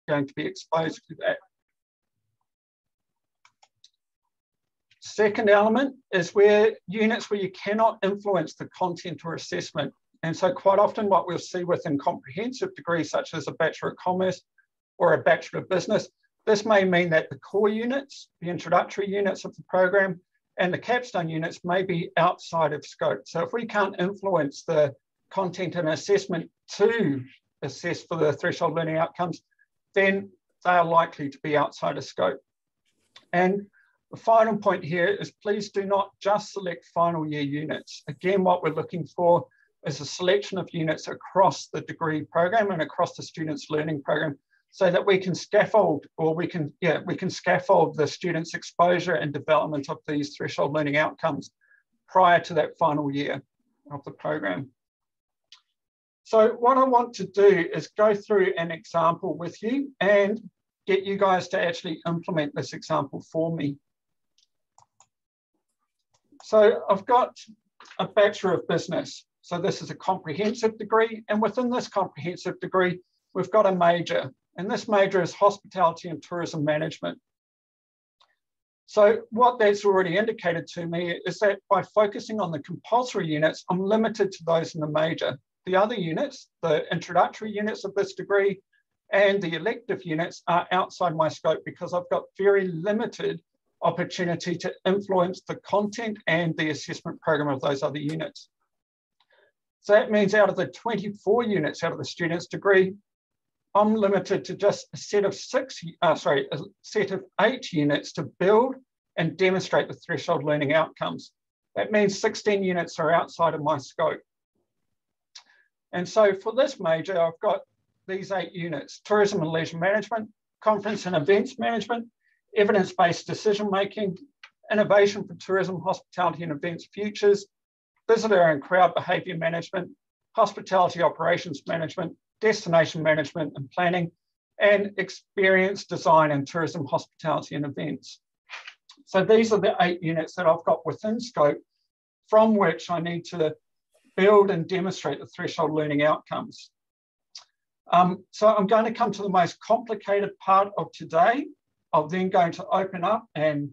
going to be exposed to that. Second element is where units where you cannot influence the content or assessment. And so quite often what we'll see within comprehensive degrees, such as a Bachelor of Commerce or a Bachelor of Business, this may mean that the core units, the introductory units of the program, and the capstone units may be outside of scope. So if we can't influence the content and assessment to assess for the threshold learning outcomes, then they are likely to be outside of scope. And the final point here is please do not just select final year units. Again, what we're looking for is a selection of units across the degree program and across the students' learning program, so that we can scaffold, or we can scaffold the students' exposure and development of these threshold learning outcomes prior to that final year of the program. So what I want to do is go through an example with you and get you guys to actually implement this example for me. So I've got a Bachelor of Business. So this is a comprehensive degree, and within this comprehensive degree, we've got a major, and this major is Hospitality and Tourism Management. So what that's already indicated to me is that by focusing on the compulsory units, I'm limited to those in the major. The other units, the introductory units of this degree and the elective units, are outside my scope because I've got very limited opportunity to influence the content and the assessment program of those other units. So that means out of the 24 units out of the student's degree, I'm limited to just a set of a set of 8 units to build and demonstrate the threshold learning outcomes. That means 16 units are outside of my scope. And so for this major, I've got these 8 units: Tourism and Leisure Management, Conference and Events Management, Evidence-Based Decision-Making, Innovation for Tourism, Hospitality and Events Futures, Visitor and Crowd Behaviour Management, Hospitality Operations Management, Destination Management and Planning, and Experience Design and Tourism, Hospitality and Events. So these are the 8 units that I've got within scope from which I need to build and demonstrate the threshold learning outcomes. So I'm going to come to the most complicated part of today. I'm then going to open up and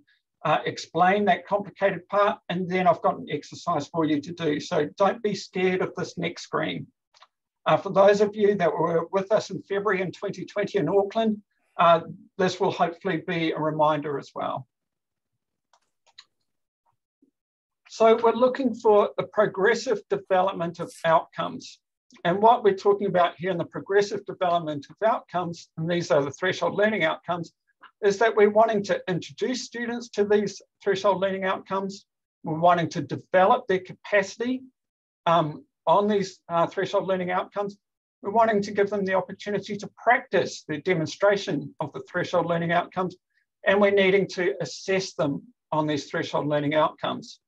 explain that complicated part, and then I've got an exercise for you to do. So don't be scared of this next screen. For those of you that were with us in February in 2020 in Auckland, this will hopefully be a reminder as well. So we're looking for the progressive development of outcomes. And what we're talking about here in the progressive development of outcomes, and these are the threshold learning outcomes, is that we're wanting to introduce students to these threshold learning outcomes. We're wanting to develop their capacity on these threshold learning outcomes. We're wanting to give them the opportunity to practice the demonstration of the threshold learning outcomes, and we're needing to assess them on these threshold learning outcomes.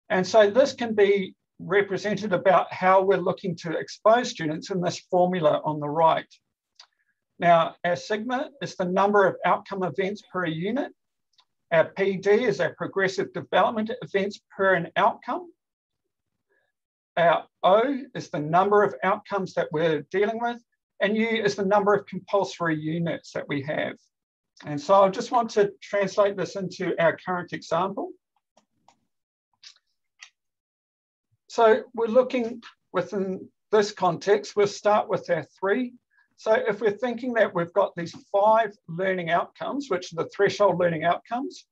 And so this can be represented about how we're looking to expose students in this formula on the right. Now, our sigma is the number of outcome events per unit. Our PD is our progressive development events per an outcome. Our O is the number of outcomes that we're dealing with, and U is the number of compulsory units that we have. And so I just want to translate this into our current example. So we're looking within this context, we'll start with our 3. So if we're thinking that we've got these 5 learning outcomes, which are the threshold learning outcomes,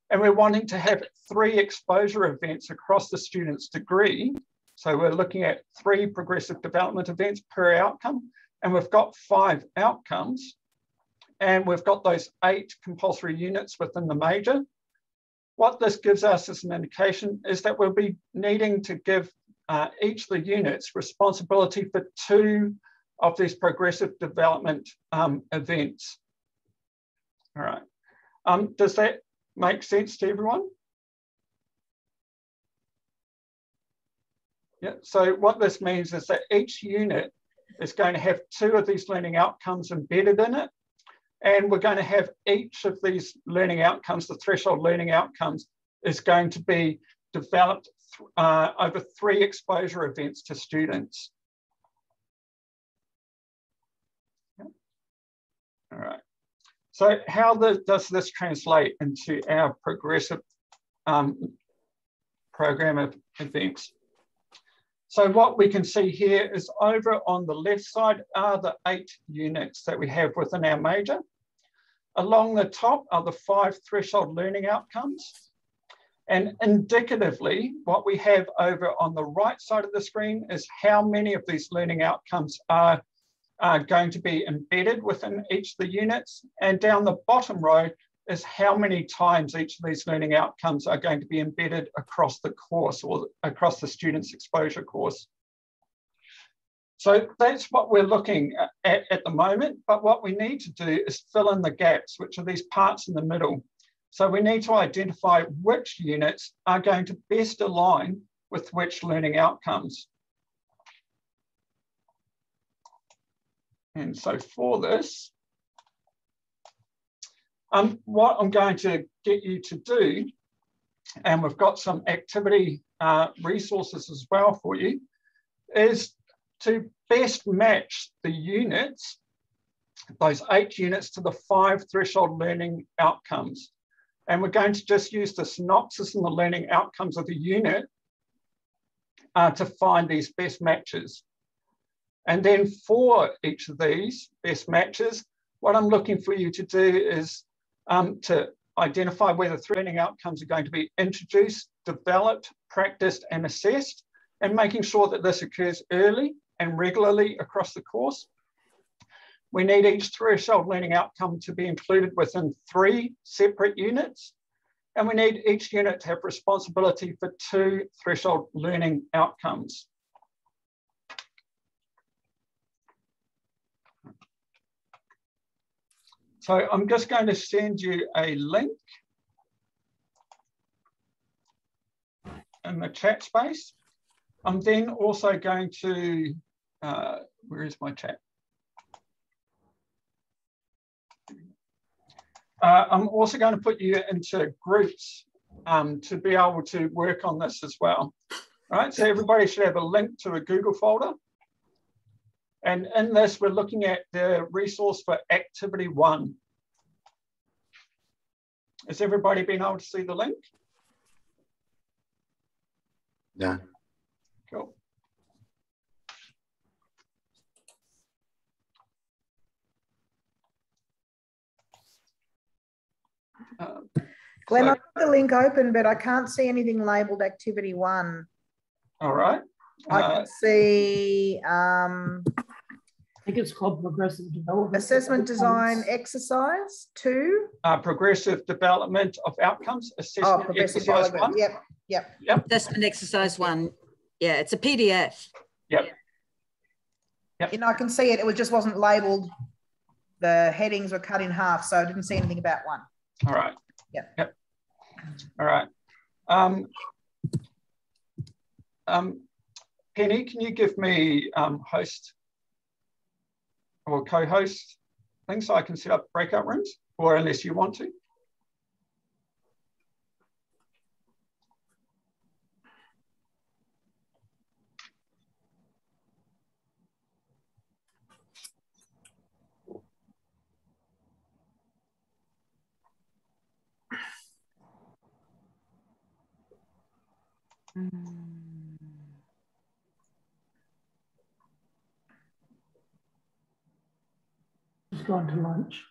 and we're wanting to have 3 exposure events across the student's degree. So we're looking at 3 progressive development events per outcome, and we've got 5 outcomes, and we've got those 8 compulsory units within the major. What this gives us as an indication is that we'll be needing to give each of the units responsibility for 2 of these progressive development events. All right, does that make sense to everyone? Yeah, so what this means is that each unit is going to have 2 of these learning outcomes embedded in it. And we're going to have each of these learning outcomes, the threshold learning outcomes, is going to be developed over 3 exposure events to students. So how does this translate into our progressive program of events? So what we can see here is over on the left side are the 8 units that we have within our major. Along the top are the 5 threshold learning outcomes. And indicatively, what we have over on the right side of the screen is how many of these learning outcomes are going to be embedded within each of the units. And down the bottom row is how many times each of these learning outcomes are going to be embedded across the course or across the student's exposure course. So that's what we're looking at the moment, but what we need to do is fill in the gaps, which are these parts in the middle. So we need to identify which units are going to best align with which learning outcomes. And so for this, what I'm going to get you to do, and we've got some activity resources as well for you, is to best match the units, those 8 units, to the 5 threshold learning outcomes. And we're going to just use the synopsis and the learning outcomes of the unit to find these best matches. And then for each of these best matches, what I'm looking for you to do is to identify whether 3 learning outcomes are going to be introduced, developed, practiced, and assessed, and making sure that this occurs early and regularly across the course. We need each threshold learning outcome to be included within 3 separate units, and we need each unit to have responsibility for 2 threshold learning outcomes. So I'm just going to send you a link in the chat space. I'm then also going to, where is my chat? I'm also going to put you into groups to be able to work on this as well. All right, so everybody should have a link to a Google folder. And in this, we're looking at the resource for activity 1. Has everybody been able to see the link? No. Cool. Glenn, I've got the link open, but I can't see anything labelled activity 1. All right. I can see I think it's called progressive development. assessment design exercise 2. Progressive development of outcomes, assessment Progressive exercise development. 1. Yep. Assessment exercise 1. Yeah, it's a PDF. Yep. And I can see it. It just wasn't labelled. The headings were cut in half, so I didn't see anything about 1. All right. Yep. All right. Penny, can you give me host or co-host thing so I can set up breakout rooms, or unless you want to? Just gone to lunch.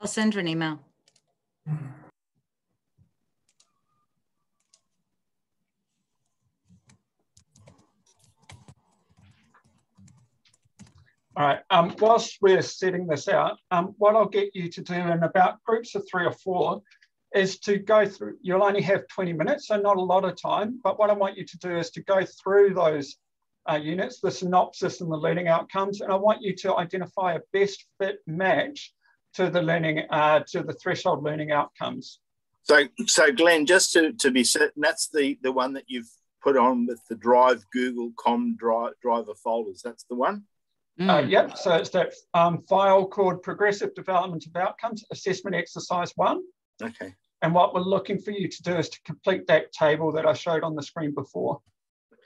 I'll send her an email. All right, whilst we're setting this out, what I'll get you to do in about groups of 3 or 4 is to go through, you'll only have 20 minutes, so not a lot of time, but what I want you to do is to go through those units, the synopsis and the learning outcomes, and I want you to identify a best fit match to the learning, to the threshold learning outcomes. So Glenn, just to be certain, that's the one that you've put on with the Drive Google Com driver folders. That's the one? Yep, so it's that file called Progressive Development of Outcomes, Assessment Exercise 1. Okay. And what we're looking for you to do is to complete that table that I showed on the screen before.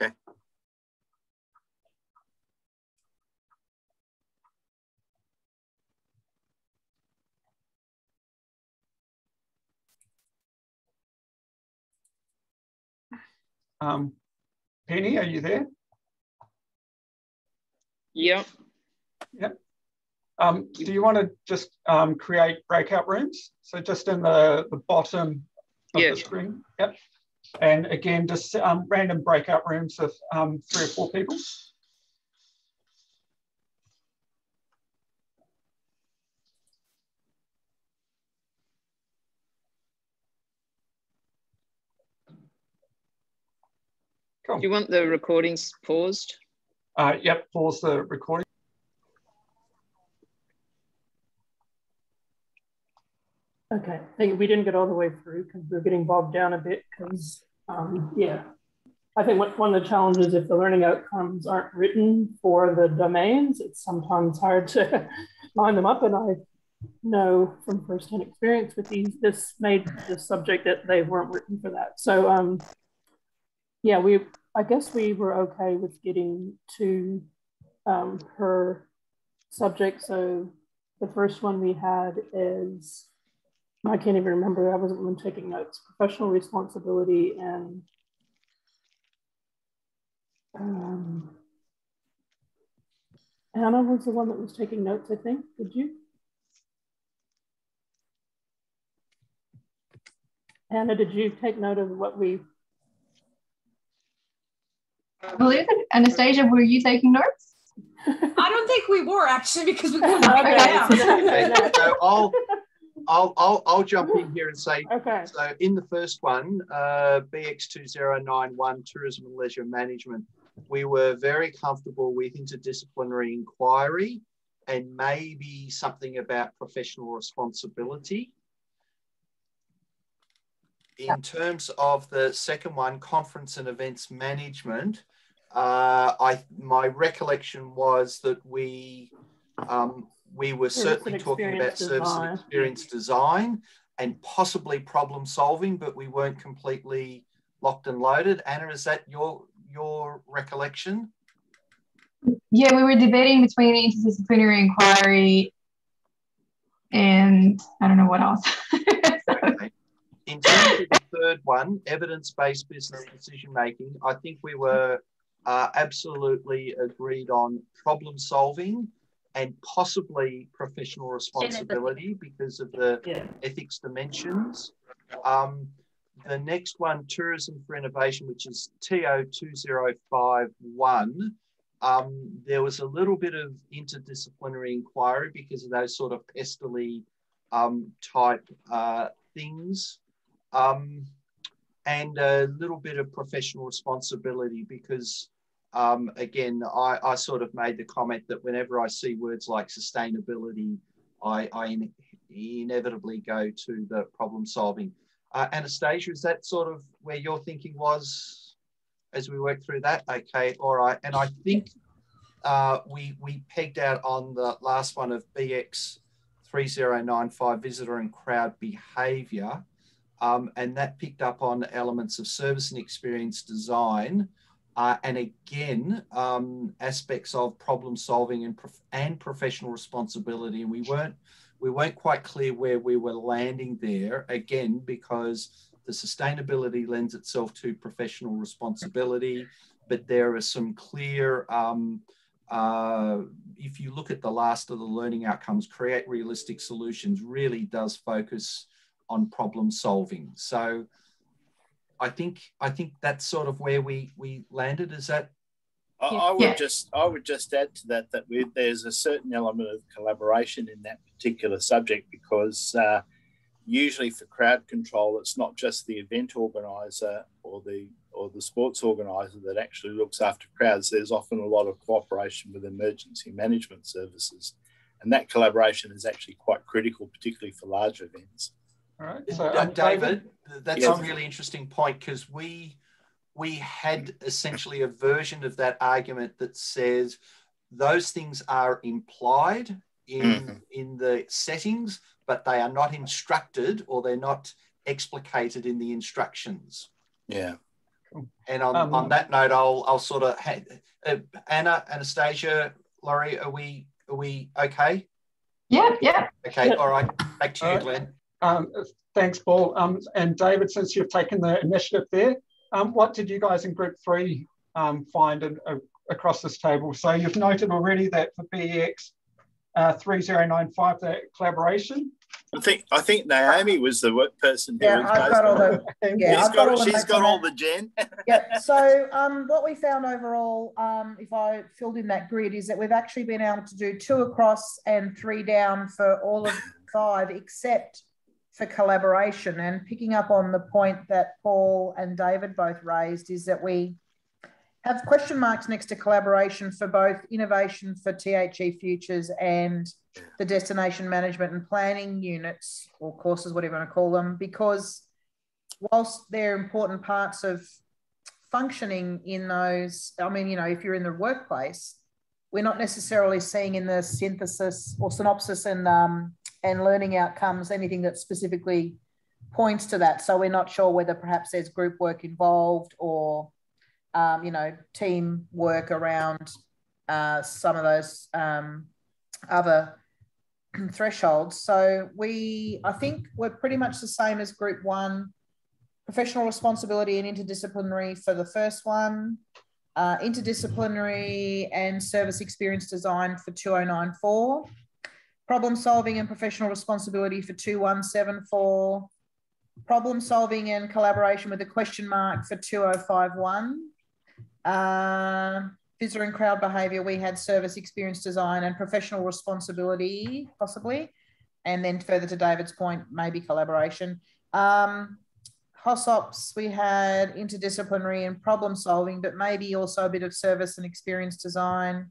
Okay. Penny, are you there? Yep. Yep. Do you want to just create breakout rooms? So just in the bottom of the screen. Yep. And again, just random breakout rooms of 3 or 4 people. Cool. Do you want the recordings paused? Yep, pause the recording. Okay, I think we didn't get all the way through because we're getting bogged down a bit because, yeah. I think one of the challenges, if the learning outcomes aren't written for the domains, it's sometimes hard to line them up. And I know from firsthand experience with this made the subject that they weren't written for that. So yeah, I guess we were okay with getting to her subject. So the first one we had is, I can't even remember, I wasn't one taking notes, professional responsibility and Anna was the one that was taking notes, I think. Did you? Anna, did you take note of what we... I believe it. Anastasia, were you taking notes? I don't think we were actually because we couldn't write it down. Okay, so I'll jump in here and say, okay. So in the first one, BX2091, Tourism and Leisure Management, we were very comfortable with interdisciplinary inquiry and maybe something about professional responsibility. In terms of the second one, conference and events management, my recollection was that we were certainly talking about service and experience design and possibly problem solving, but we weren't completely locked and loaded. Anna, is that your recollection? Yeah, we were debating between interdisciplinary inquiry and I don't know what else. Okay. In terms of the third one, evidence-based business decision-making, I think we were absolutely agreed on problem solving and possibly professional responsibility because of the ethics dimensions. The next one, tourism for innovation, which is TO2051, there was a little bit of interdisciplinary inquiry because of those sort of pestily type things. And a little bit of professional responsibility because, again, I sort of made the comment that whenever I see words like sustainability, I inevitably go to the problem solving. Anastasia, is that sort of where your thinking was as we work through that? Okay, all right. And I think we pegged out on the last one of BX3095, visitor and crowd behaviour. And that picked up on elements of service and experience design, and again, aspects of problem solving and professional responsibility. And we weren't quite clear where we were landing there, again, because the sustainability lends itself to professional responsibility, but there are some clear, if you look at the last of the learning outcomes, create realistic solutions really does focus on problem solving. So I think that's sort of where we landed. Is that? I would just add to that there's a certain element of collaboration in that particular subject because usually for crowd control, it's not just the event organizer or the sports organizer that actually looks after crowds. There's often a lot of cooperation with emergency management services, and that collaboration is actually quite critical, particularly for large events. All right. So, David, that's a really interesting point because we had essentially a version of that argument that says those things are implied in the settings, but they are not instructed or they're not explicated in the instructions. Yeah. And on that note, I'll sort of Anna, Anastasia, Laurie, are we okay? Yeah. Okay. All right. Back to you, Glenn. Thanks, Paul. And David, since you've taken the initiative there, What did you guys in group 3 find across this table? So you've noted already that for BEX 3095, that collaboration. I think Naomi was the work person who yeah, was I've got all the she's got all the gen. Yeah. So what we found overall, if I filled in that grid, is that we've actually been able to do 2 across and 3 down for all of 5, except for collaboration. And picking up on the point that Paul and David both raised, is that we have question marks next to collaboration for both innovation for TH&E futures and the destination management and planning units, or courses, whatever you want to call them, because whilst they're important parts of functioning in those, I mean, you know, if you're in the workplace, we're not necessarily seeing in the synthesis or synopsis and learning outcomes anything that specifically points to that. So we're not sure whether perhaps there's group work involved or you know, team work around some of those other thresholds. So I think we're pretty much the same as group 1, professional responsibility and interdisciplinary for the first one, interdisciplinary and service experience design for 2094, problem solving and professional responsibility for 2174, problem solving and collaboration with a question mark for 2051, visitor and crowd behaviour, we had service experience design and professional responsibility, possibly. And then further to David's point, maybe collaboration. HOSOPs, we had interdisciplinary and problem solving, but maybe also a bit of service and experience design.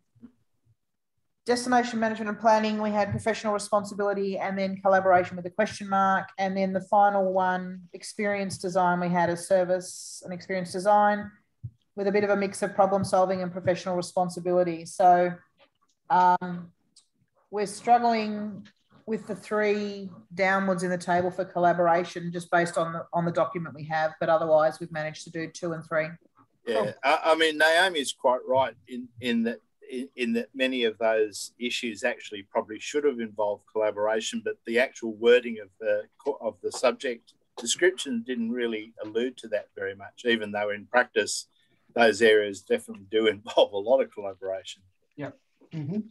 Destination management and planning, we had professional responsibility and then collaboration with a question mark. And then the final one, experience design, we had a service and experience design with a bit of a mix of problem solving and professional responsibility. So we're struggling with the 3 downwards in the table for collaboration, just based on the document we have, but otherwise we've managed to do 2 and 3. Yeah, I mean, Naomi's quite right in that many of those issues actually probably should have involved collaboration, but the actual wording of the subject description didn't really allude to that very much, even though in practice those areas definitely do involve a lot of collaboration. Yep. Mm-hmm.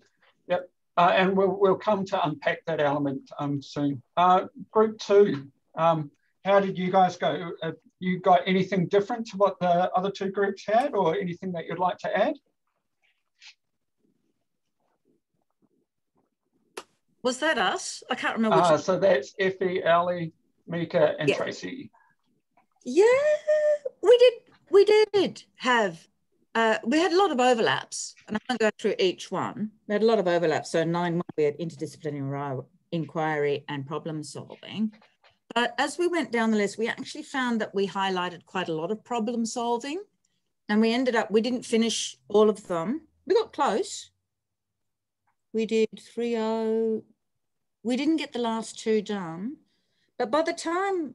Yep. And we'll come to unpack that element soon. Group 2, how did you guys go? You got anything different to what the other 2 groups had, or anything that you'd like to add? Was that us? I can't remember. So that's Effie, Ali, Mika, and Tracy. Yeah, we did have, we had a lot of overlaps, and I won't go through each one. We had a lot of overlaps. So 9.1, we had interdisciplinary inquiry and problem solving. But as we went down the list, we actually found that we highlighted quite a lot of problem solving, and we didn't finish all of them. We got close. We did 3.0. We didn't get the last 2 done, but by the time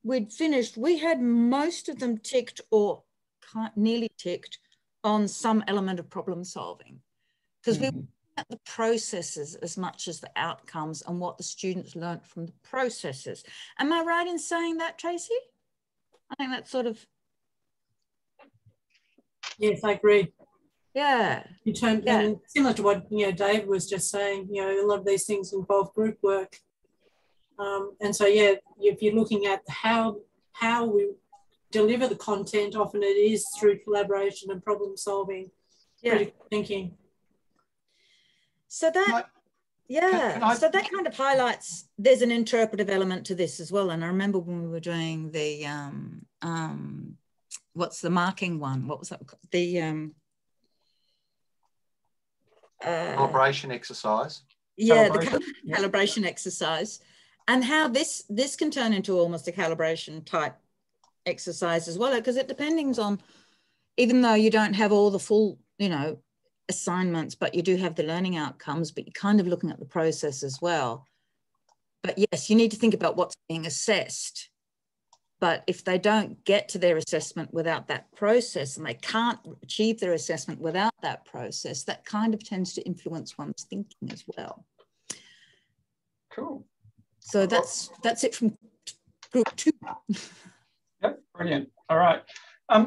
we'd finished, we had most of them ticked or nearly ticked on some element of problem solving, because we were at the processes as much as the outcomes and what the students learnt from the processes. Am I right in saying that, Tracy? I think that's sort of... Yes, I agree. Yeah. And similar to what Dave was just saying, a lot of these things involve group work. And so, if you're looking at how we deliver the content, often it is through collaboration and problem solving, critical thinking. So that, so that kind of highlights, there's an interpretive element to this as well. And I remember when we were doing the, what's the marking one? What was that? The calibration exercise. Yeah, the calibration exercise. And how this can turn into almost a calibration type exercise as well, because it depends on, even though you don't have all the full, assignments, but you do have the learning outcomes, but you're kind of looking at the process as well. But yes, you need to think about what's being assessed. But if they don't get to their assessment without that process, and they can't achieve their assessment without that process, that kind of tends to influence one's thinking as well. Cool. So that's it from group 2. Yep, brilliant. All right.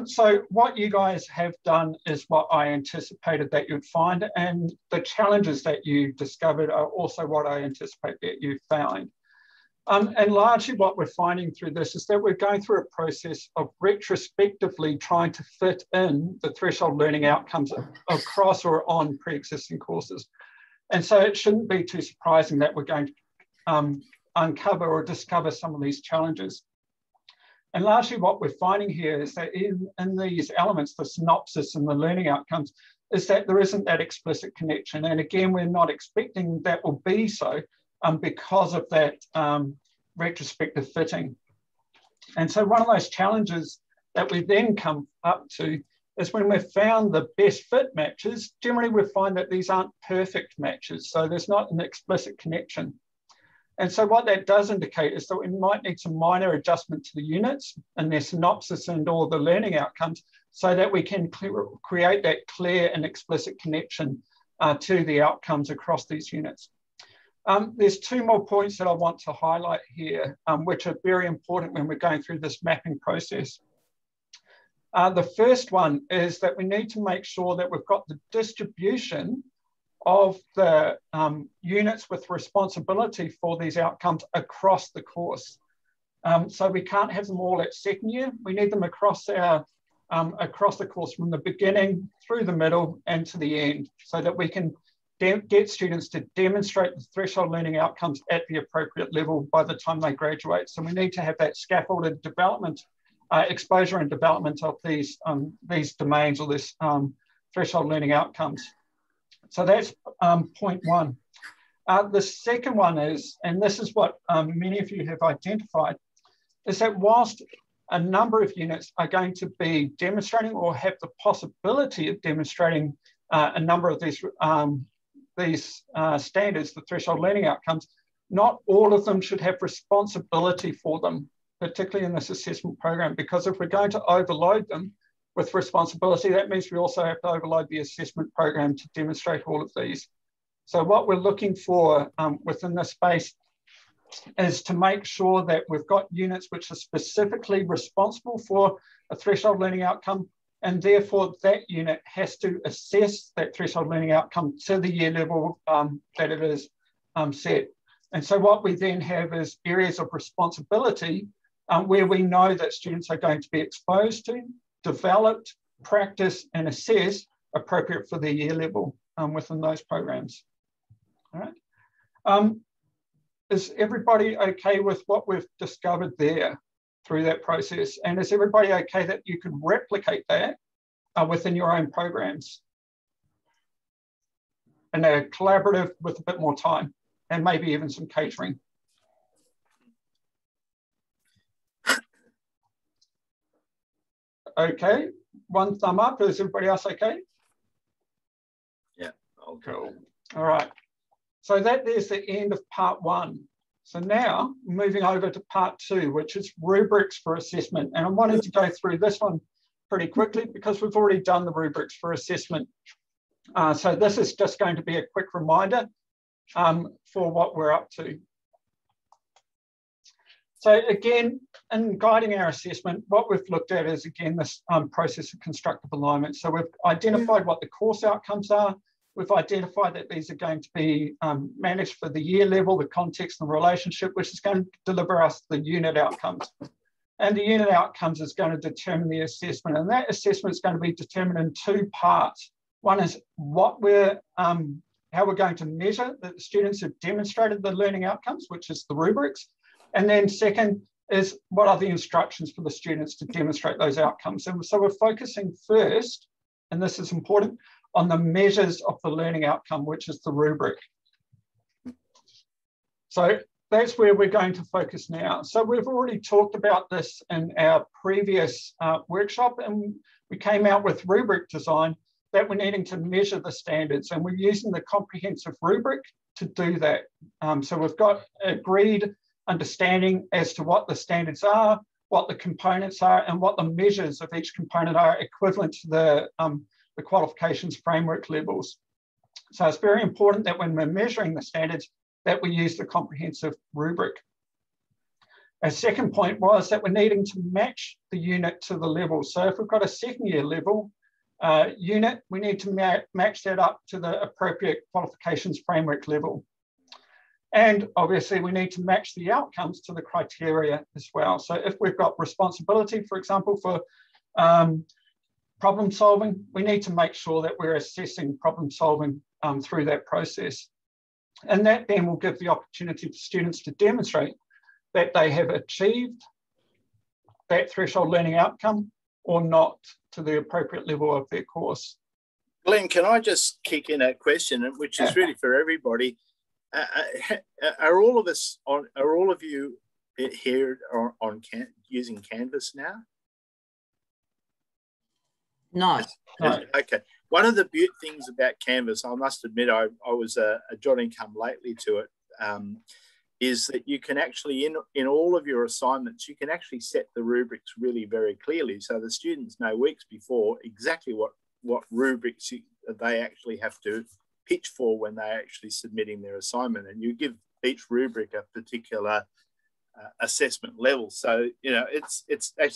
So what you guys have done is what I anticipated that you'd find, and the challenges that you discovered are also what I anticipate that you found. And largely what we're finding through this is that we're going through a process of retrospectively trying to fit in the threshold learning outcomes across or on pre-existing courses. And so it shouldn't be too surprising that we're going to uncover or discover some of these challenges. And largely what we're finding here is that in these elements, the synopsis and the learning outcomes, is that there isn't that explicit connection. And again, we're not expecting that will be so because of that retrospective fitting. And so one of those challenges that we then come up to is when we've found the best fit matches, generally we find that these aren't perfect matches. So there's not an explicit connection. And so what that does indicate is that we might need some minor adjustment to the units and their synopsis and all the learning outcomes so that we can create that clear and explicit connection to the outcomes across these units. There's two more points that I want to highlight here, which are very important when we're going through this mapping process. The first one is that we need to make sure that we've got the distribution of the units with responsibility for these outcomes across the course. So we can't have them all at second year. We need them across the course from the beginning through the middle and to the end so that we can get students to demonstrate the threshold learning outcomes at the appropriate level by the time they graduate. So we need to have that scaffolded development, exposure and development of these domains or this threshold learning outcomes. So that's point one. The second one is, and this is what many of you have identified, is that whilst a number of units are going to be demonstrating or have the possibility of demonstrating a number of these standards, the threshold learning outcomes, not all of them should have responsibility for them, particularly in this assessment program, because if we're going to overload them with responsibility, that means we also have to overload the assessment program to demonstrate all of these. So what we're looking for within this space is to make sure that we've got units which are specifically responsible for a threshold learning outcome, and therefore that unit has to assess that threshold learning outcome to the year level that it is set. And so what we then have is areas of responsibility where we know that students are going to be exposed to, developed, practice, and assess appropriate for their year level within those programs. All right. Is everybody okay with what we've discovered there through that process? And is everybody okay that you could replicate that within your own programs? And a collaborative with a bit more time and maybe even some catering. Okay, one thumb up. Is everybody else okay? Yeah, okay. Cool. All right. So there's the end of part one. So now moving over to part two, which is rubrics for assessment. And I wanted to go through this one pretty quickly because we've already done the rubrics for assessment. So this is just going to be a quick reminder for what we're up to. So again, in guiding our assessment, what we've looked at is, again, this process of constructive alignment. So we've identified what the course outcomes are. We've identified that these are going to be managed for the year level, the context and relationship, which is going to deliver us the unit outcomes. And the unit outcomes is going to determine the assessment. And that assessment is going to be determined in two parts. One is what how we're going to measure that the students have demonstrated the learning outcomes, which is the rubrics. And then second is what are the instructions for the students to demonstrate those outcomes. And so we're focusing first, and this is important, on the measures of the learning outcome, which is the rubric. So that's where we're going to focus now. So we've already talked about this in our previous workshop, and we came out with rubric design that we're needing to measure the standards, and we're using the comprehensive rubric to do that. So we've got agreed understanding as to what the standards are, what the components are, and what the measures of each component are equivalent to the qualifications framework levels. So it's very important that when we're measuring the standards that we use the comprehensive rubric. Our second point was that we're needing to match the unit to the level. So if we've got a second year level unit, we need to match that up to the appropriate qualifications framework level. And obviously we need to match the outcomes to the criteria as well. So if we've got responsibility, for example, for problem solving, we need to make sure that we're assessing problem solving through that process. And that then will give the opportunity for students to demonstrate that they have achieved that threshold learning outcome or not to the appropriate level of their course. Glenn, can I just kick in a question, which is really for everybody? Are all of you here using Canvas now? No. Okay. One of the things about Canvas, I must admit, I was a Johnny come lately to it, is that you can actually, in all of your assignments, you can actually set the rubrics really very clearly. So the students know weeks before exactly what rubrics they actually have to pitch for when they're actually submitting their assignment. And you give each rubric a particular assessment level. So, you know, it's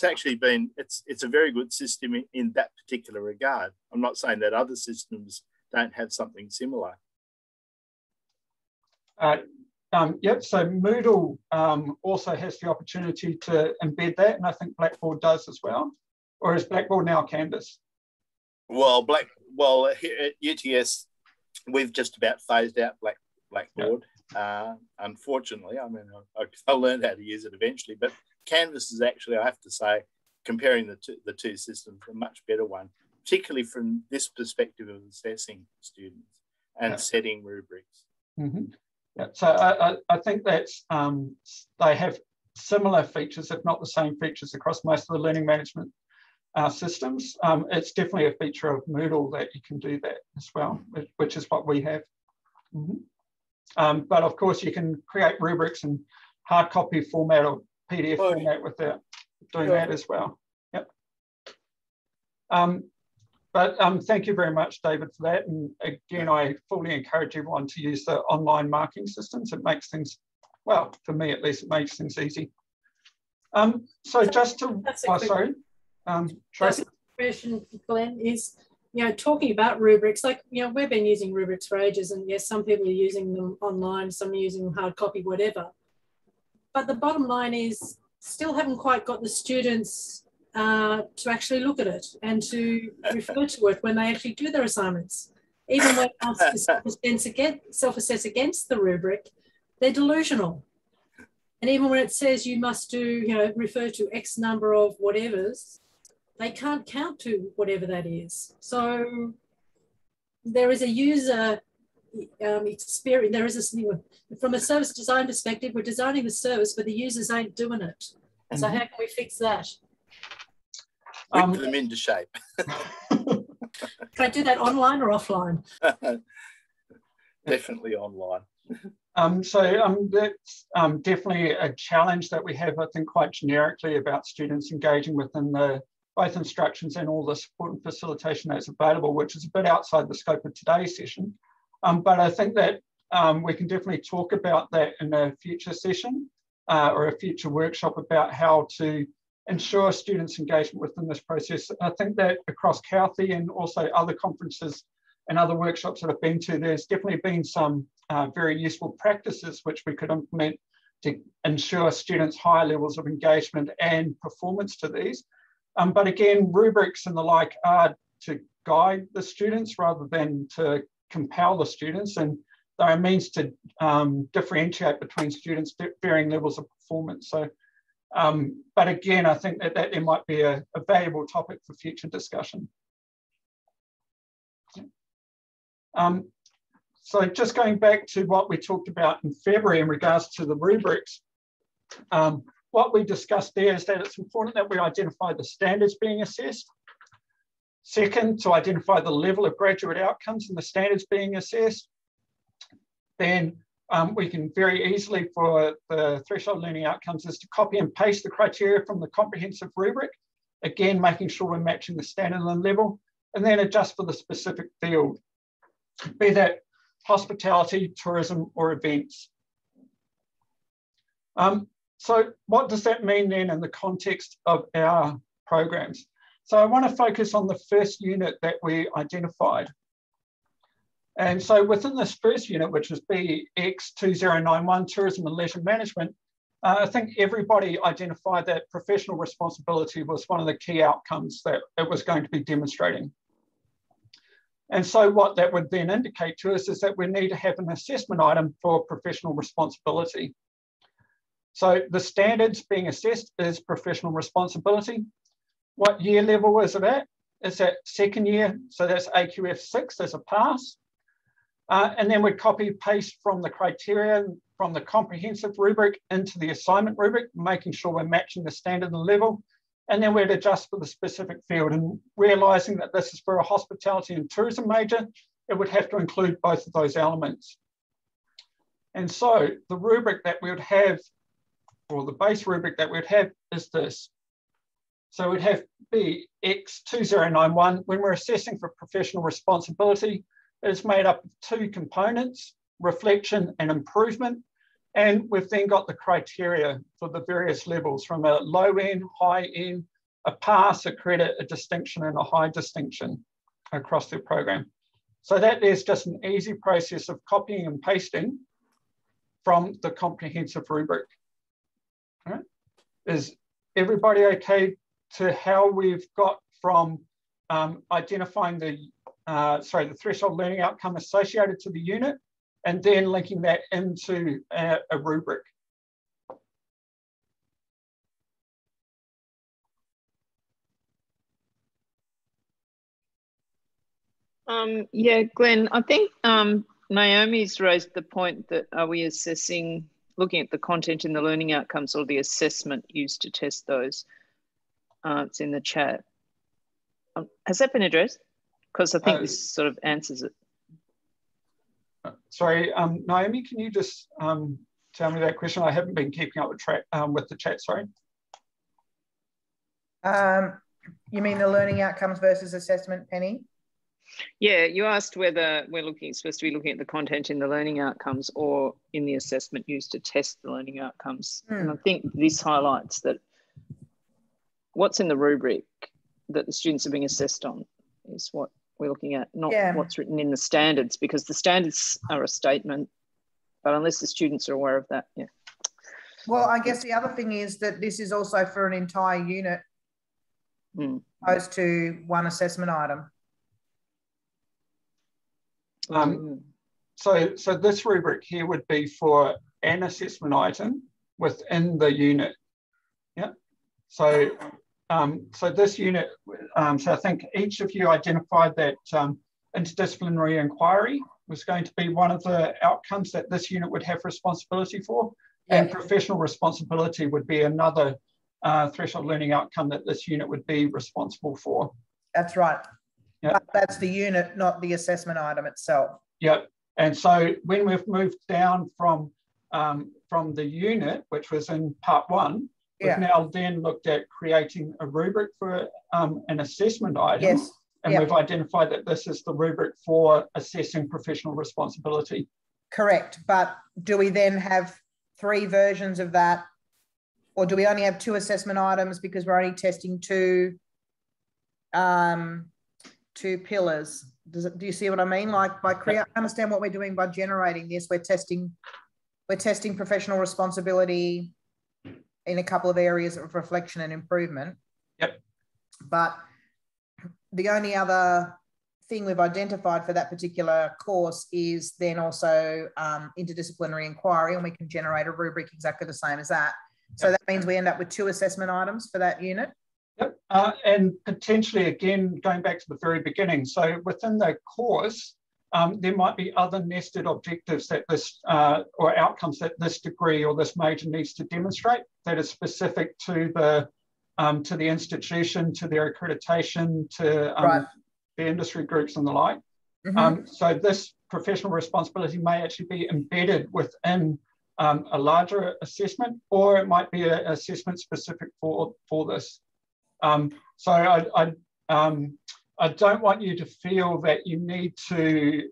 actually been, it's a very good system in that particular regard. I'm not saying that other systems don't have something similar. Yep, so Moodle also has the opportunity to embed that, and I think Blackboard does as well. Or is Blackboard now Canvas? Well, here at UTS, we've just about phased out Blackboard. Yep. Unfortunately, I mean, I'll learn how to use it eventually, but Canvas is actually, I have to say, comparing the two systems, a much better one, particularly from this perspective of assessing students and setting rubrics. Mm-hmm. Yeah, so I think that's they have similar features, if not the same features, across most of the learning management systems. It's definitely a feature of Moodle that you can do that as well, which is what we have. Mm-hmm. But of course, you can create rubrics in hard copy format or PDF format without doing that as well. Yep. But thank you very much, David, for that. And again, I fully encourage everyone to use the online marking systems. It makes things, well, for me at least, it makes things easy. So just to, sorry, Tracy. Question, Glenn, is, you know, talking about rubrics, like, you know, we've been using rubrics for ages, and yes, some people are using them online, some are using them hard copy, whatever. But the bottom line is, still haven't quite got the students to actually look at it and to refer to it when they actually do their assignments. Even when they self-assess against the rubric, they're delusional. And even when it says you must do, you know, refer to X number of whatevers, they can't count to whatever that is. So there is a user experience, there is a, from a service design perspective, we're designing the service, but the users ain't doing it. Mm-hmm. So how can we fix that? Whip them into shape. Can I do that online or offline? Definitely online. That's definitely a challenge that we have, I think, quite generically about students engaging within the both instructions and all the support and facilitation that's available, which is a bit outside the scope of today's session. But I think that we can definitely talk about that in a future session or a future workshop about how to ensure students' engagement within this process. I think that across CAUTHI and also other conferences and other workshops that I've been to, there's definitely been some very useful practices which we could implement to ensure students' high levels of engagement and performance to these. But again, rubrics and the like are to guide the students rather than to compel the students, and they're a means to differentiate between students' varying levels of performance. So, but again, I think that there might be a valuable topic for future discussion. So just going back to what we talked about in February in regards to the rubrics, what we discussed there is that it's important that we identify the standards being assessed. Second, to identify the level of graduate outcomes and the standards being assessed. Then we can very easily, for the threshold learning outcomes, is to copy and paste the criteria from the comprehensive rubric, again, making sure we're matching the standard and level, and then adjust for the specific field, be that hospitality, tourism, or events. So what does that mean then in the context of our programs? So I want to focus on the first unit that we identified. And so within this first unit, which is BX2091, Tourism and Leisure Management, I think everybody identified that professional responsibility was one of the key outcomes that it was going to be demonstrating. And so what that would then indicate to us is that we need to have an assessment item for professional responsibility. So the standards being assessed is professional responsibility. What year level is it at? It's at second year, so that's AQF 6 as a pass. And then we'd copy paste from the criteria from the comprehensive rubric into the assignment rubric, making sure we're matching the standard and level. And then we'd adjust for the specific field, and realizing that this is for a hospitality and tourism major, it would have to include both of those elements. And so the rubric that we would have, or the base rubric that we'd have, is this. So we'd have BX2091. When we're assessing for professional responsibility, it's made up of two components, reflection and improvement. And we've then got the criteria for the various levels, from a low end, high end, a pass, a credit, a distinction, and a high distinction across the program. So that is just an easy process of copying and pasting from the comprehensive rubric. All right. Is everybody okay to how we've got from identifying the threshold learning outcome associated to the unit, and then linking that into a rubric? Yeah, Glenn, I think Naomi's raised the point that are we assessing, looking at the content in the learning outcomes or the assessment used to test those? It's in the chat. Has that been addressed? Because I think this sort of answers it. Sorry, Naomi, can you just tell me that question? I haven't been keeping up with the chat, sorry. You mean the learning outcomes versus assessment, Penny? Yeah, you asked whether we're supposed to be looking at the content in the learning outcomes or in the assessment used to test the learning outcomes. And I think this highlights that what's in the rubric that the students are being assessed on is what we're looking at, not what's written in the standards, because the standards are a statement, but unless the students are aware of that, yeah. Well, I guess the other thing is that this is also for an entire unit, opposed to one assessment item. So this rubric here would be for an assessment item within the unit. Yeah. So so this unit, so I think each of you identified that interdisciplinary inquiry was going to be one of the outcomes that this unit would have responsibility for, and professional responsibility would be another threshold learning outcome that this unit would be responsible for. That's right. Yep. But that's the unit, not the assessment item itself. Yep. And so when we've moved down from the unit, which was in part one, we've now then looked at creating a rubric for an assessment item. Yes. And we've identified that this is the rubric for assessing professional responsibility. Correct. But do we then have 3 versions of that? Or do we only have 2 assessment items because we're only testing 2 pillars? Do you see what I mean? Like by understand what we're doing by generating this, we're testing professional responsibility in a couple of areas of reflection and improvement. Yep. But the only other thing we've identified for that particular course is then also interdisciplinary inquiry, and we can generate a rubric exactly the same as that. So that means we end up with 2 assessment items for that unit. Yep. And potentially, again, going back to the very beginning, so within the course, there might be other nested objectives that this or outcomes that this degree or this major needs to demonstrate that is specific to the institution, to their accreditation, to the industry groups and the like. So this professional responsibility may actually be embedded within a larger assessment, or it might be an assessment specific for this. So I don't want you to feel that you need to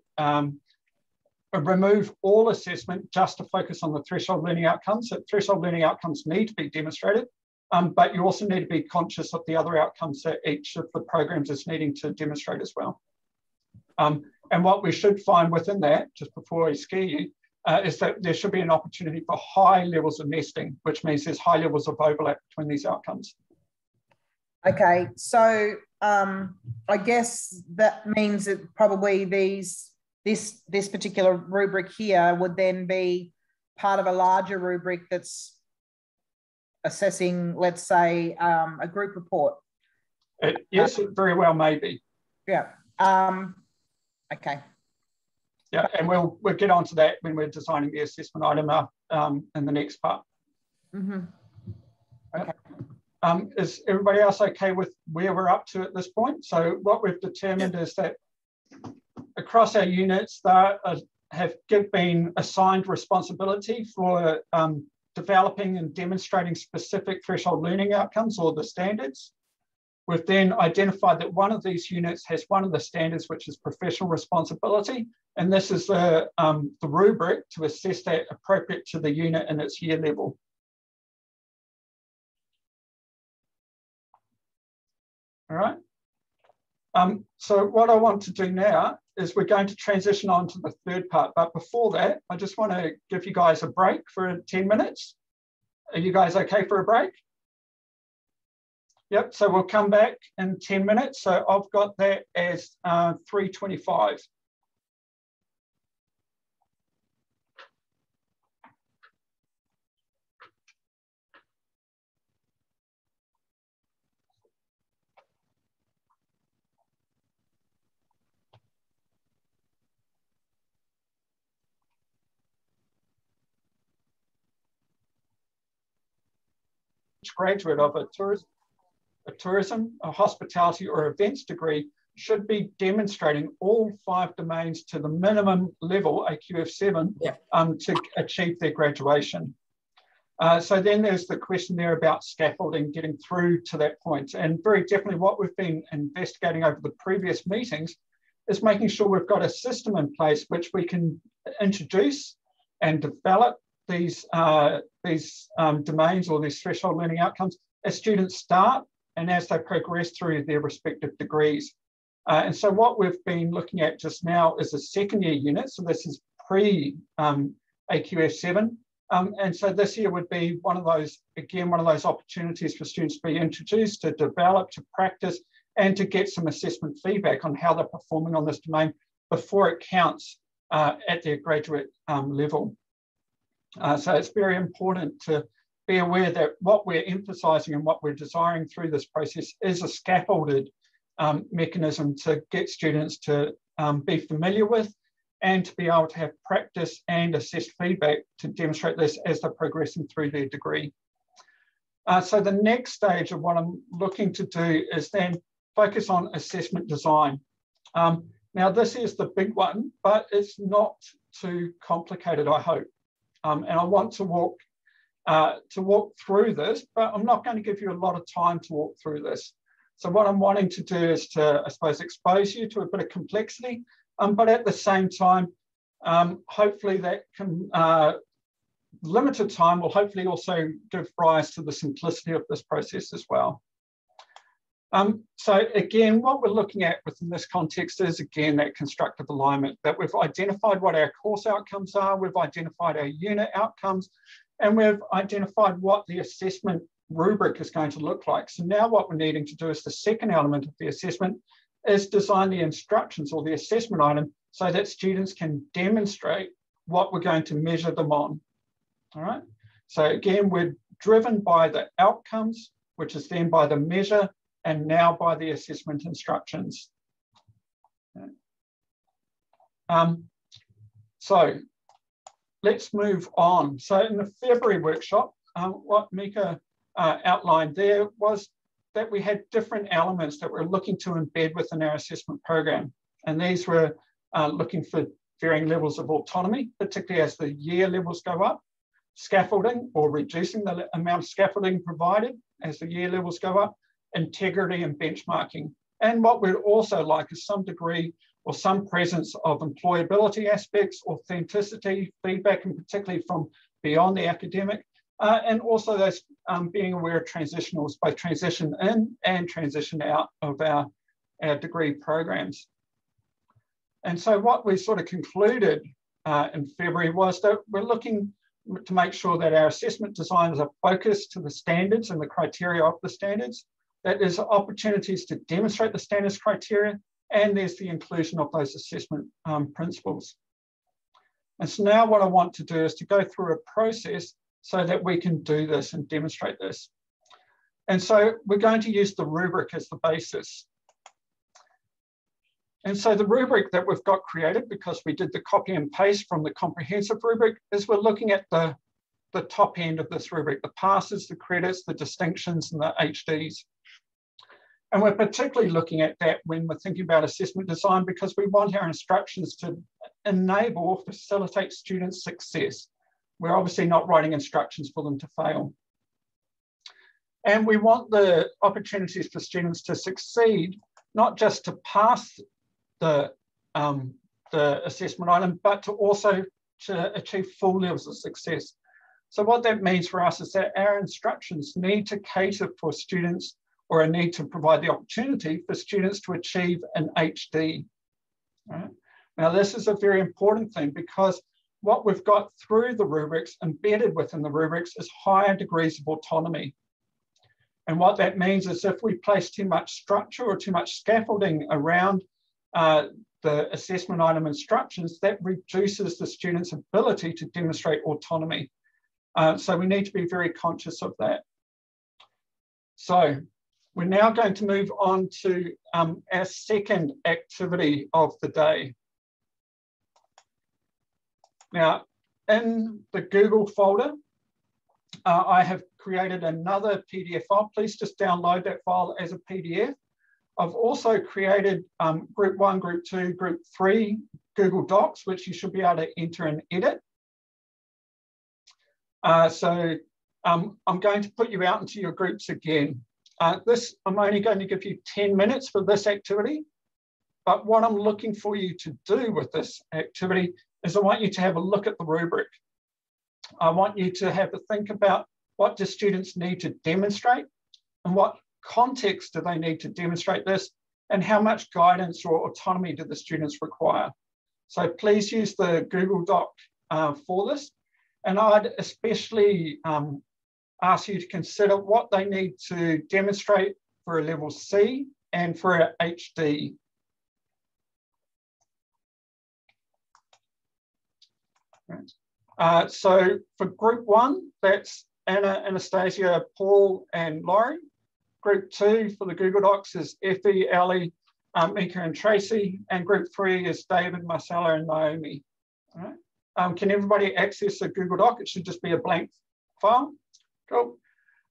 remove all assessment just to focus on the threshold learning outcomes. So threshold learning outcomes need to be demonstrated, but you also need to be conscious of the other outcomes that each of the programs is needing to demonstrate as well. And what we should find within that, just before I scare you, is that there should be an opportunity for high levels of nesting, which means there's high levels of overlap between these outcomes. Okay, so I guess that means that probably this particular rubric here would then be part of a larger rubric that's assessing, let's say, a group report. Yes, it very well may be. Yeah. Okay. Yeah, and we'll get onto that when we're designing the assessment item in the next part. Mm-hmm. Okay. Is everybody else okay with where we're up to at this point? So what we've determined is that across our units that have been assigned responsibility for developing and demonstrating specific threshold learning outcomes, or the standards. We've then identified that one of these units has one of the standards, which is professional responsibility. And this is the rubric to assess that appropriate to the unit and its year level. All right. So what I want to do now is we're going to transition on to the third part. But before that, I just want to give you guys a break for 10 minutes. Are you guys okay for a break? Yep, so we'll come back in 10 minutes. So I've got that as 3:25. Each graduate of a tourism, a hospitality or events degree should be demonstrating all 5 domains to the minimum level, AQF7, to achieve their graduation. So then there's the question there about scaffolding, getting through to that point. And very definitely what we've been investigating over the previous meetings is making sure we've got a system in place which we can introduce and develop these domains or these threshold learning outcomes as students start and as they progress through their respective degrees. And so what we've been looking at just now is a second year unit. So this is pre-AQF7. And so this year would be one of those opportunities for students to be introduced, to develop, to practice, and to get some assessment feedback on how they're performing on this domain before it counts at their graduate level. So it's very important to be aware that what we're emphasising and what we're desiring through this process is a scaffolded mechanism to get students to be familiar with and to be able to have practice and assessed feedback to demonstrate this as they're progressing through their degree. So the next stage of what I'm looking to do is then focus on assessment design. Now this is the big one, but it's not too complicated, I hope. And I want to walk through this, but I'm not going to give you a lot of time to walk through this. So what I'm wanting to do is to, I suppose, expose you to a bit of complexity, but at the same time, hopefully that can, limited time will hopefully also give rise to the simplicity of this process as well. So again, what we're looking at within this context is, again, that constructive alignment, that we've identified what our course outcomes are, we've identified our unit outcomes, and we've identified what the assessment rubric is going to look like. So now what we're needing to do is the second element of the assessment is design the instructions or the assessment item so that students can demonstrate what we're going to measure them on. All right. So again, we're driven by the outcomes, which is then by the measure, and now by the assessment instructions. So let's move on. So in the February workshop, what Mika outlined there was that we had different elements that we're looking to embed within our assessment program. And these were looking for varying levels of autonomy, particularly as the year levels go up, scaffolding or reducing the amount of scaffolding provided as the year levels go up, integrity and benchmarking. And what we'd also like is some degree or some presence of employability aspects, authenticity, feedback, and particularly from beyond the academic, and also those being aware of transitionals, both transition in and transition out of our degree programs. And so what we sort of concluded in February was that we're looking to make sure that our assessment designs are focused to the standards and the criteria of the standards, that there's opportunities to demonstrate the standards criteria, and there's the inclusion of those assessment principles. And so now what I want to do is to go through a process so that we can do this and demonstrate this. And so we're going to use the rubric as the basis. And so the rubric that we've got created, because we did the copy and paste from the comprehensive rubric, is we're looking at the top end of this rubric, the passes, the credits, the distinctions, and the HDs. And we're particularly looking at that when we're thinking about assessment design, because we want our instructions to enable or facilitate students' success. We're obviously not writing instructions for them to fail. And we want the opportunities for students to succeed, not just to pass the assessment item, but to also to achieve full levels of success. So what that means for us is that our instructions need to cater for students, or a need to provide the opportunity for students to achieve an HD. Right? Now, this is a very important thing, because what we've got through the rubrics, embedded within the rubrics, is higher degrees of autonomy. And what that means is if we place too much structure or too much scaffolding around the assessment item instructions, that reduces the student's ability to demonstrate autonomy. So we need to be very conscious of that. So we're now going to move on to our second activity of the day. Now, in the Google folder, I have created another PDF file. Please just download that file as a PDF. I've also created Group 1, Group 2, Group 3 Google Docs, which you should be able to enter and edit. I'm going to put you out into your groups again. I'm only going to give you 10 minutes for this activity, but what I'm looking for you to do with this activity is I want you to have a look at the rubric. I want you to have a think about what do students need to demonstrate, and what context do they need to demonstrate this, and how much guidance or autonomy do the students require. So please use the Google Doc for this. And I'd especially ask you to consider what they need to demonstrate for a level C and for a HD. So for Group 1, that's Anna, Anastasia, Paul, and Laurie. Group 2 for the Google Docs is Effie, Ali, Mika, and Tracy. And Group 3 is David, Marcella, and Naomi. All right. Can everybody access a Google Doc? It should just be a blank file. Cool.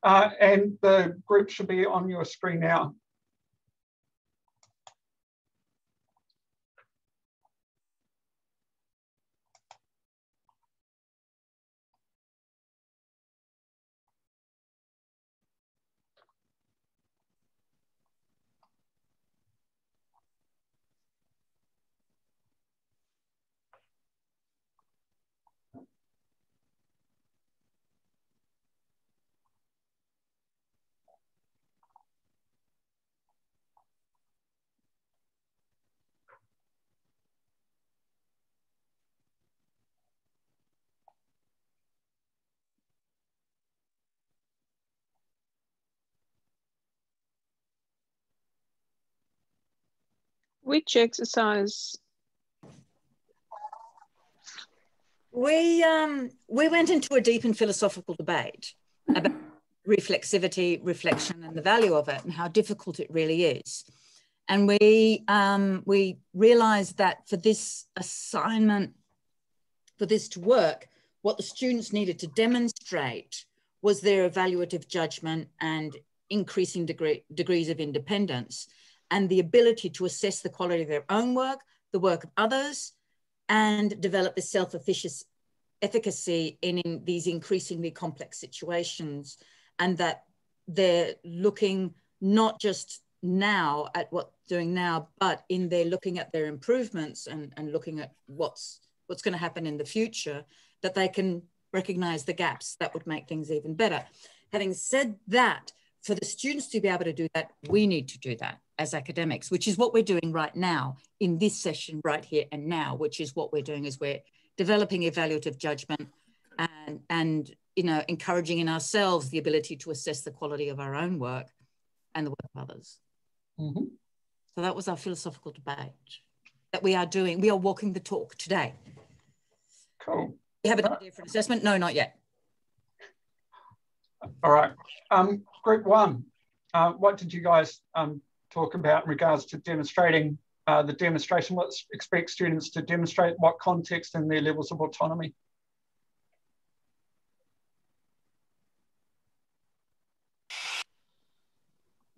And the group should be on your screen now. Which exercise? We went into a deep and philosophical debate about reflexivity, reflection, and the value of it, and how difficult it really is. And we realized that for this assignment, for this to work, what the students needed to demonstrate was their evaluative judgment and increasing degrees of independence, and the ability to assess the quality of their own work, the work of others, and develop the self-efficacy in these increasingly complex situations, and that they're looking not just now at what's doing now, but in their looking at their improvements and looking at what's going to happen in the future, that they can recognize the gaps that would make things even better. Having said that, for the students to be able to do that, we need to do that as academics, which is what we're doing right now in this session right here and now, which is what we're doing is we're developing evaluative judgment and you know, encouraging in ourselves the ability to assess the quality of our own work and the work of others. Mm-hmm. So that was our philosophical debate that we are doing. We are walking the talk today. Cool. You have an idea for an assessment? No, not yet. All right. Group one, what did you guys talk about in regards to demonstrating the demonstration? What expect students to demonstrate, what context and their levels of autonomy?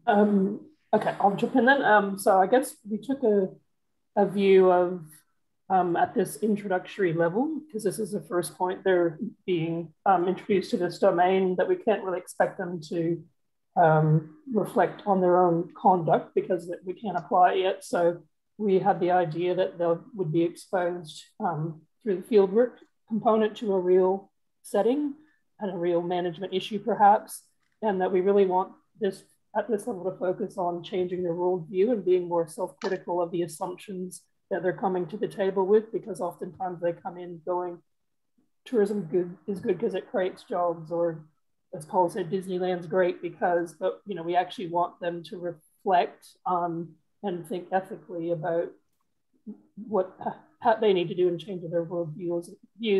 Okay, I'll jump in then. So I guess we took a view of at this introductory level, because this is the first point they're being introduced to this domain, that we can't really expect them to reflect on their own conduct because we can't apply it yet. So we had the idea that they would be exposed through the fieldwork component to a real setting and a real management issue perhaps, and that we really want this at this level to focus on changing their worldview and being more self-critical of the assumptions that they're coming to the table with, because oftentimes they come in going, tourism is good because it creates jobs, or as Paul said, Disneyland's great because, but you know, we actually want them to reflect and think ethically about what they need to do in changing their worldviews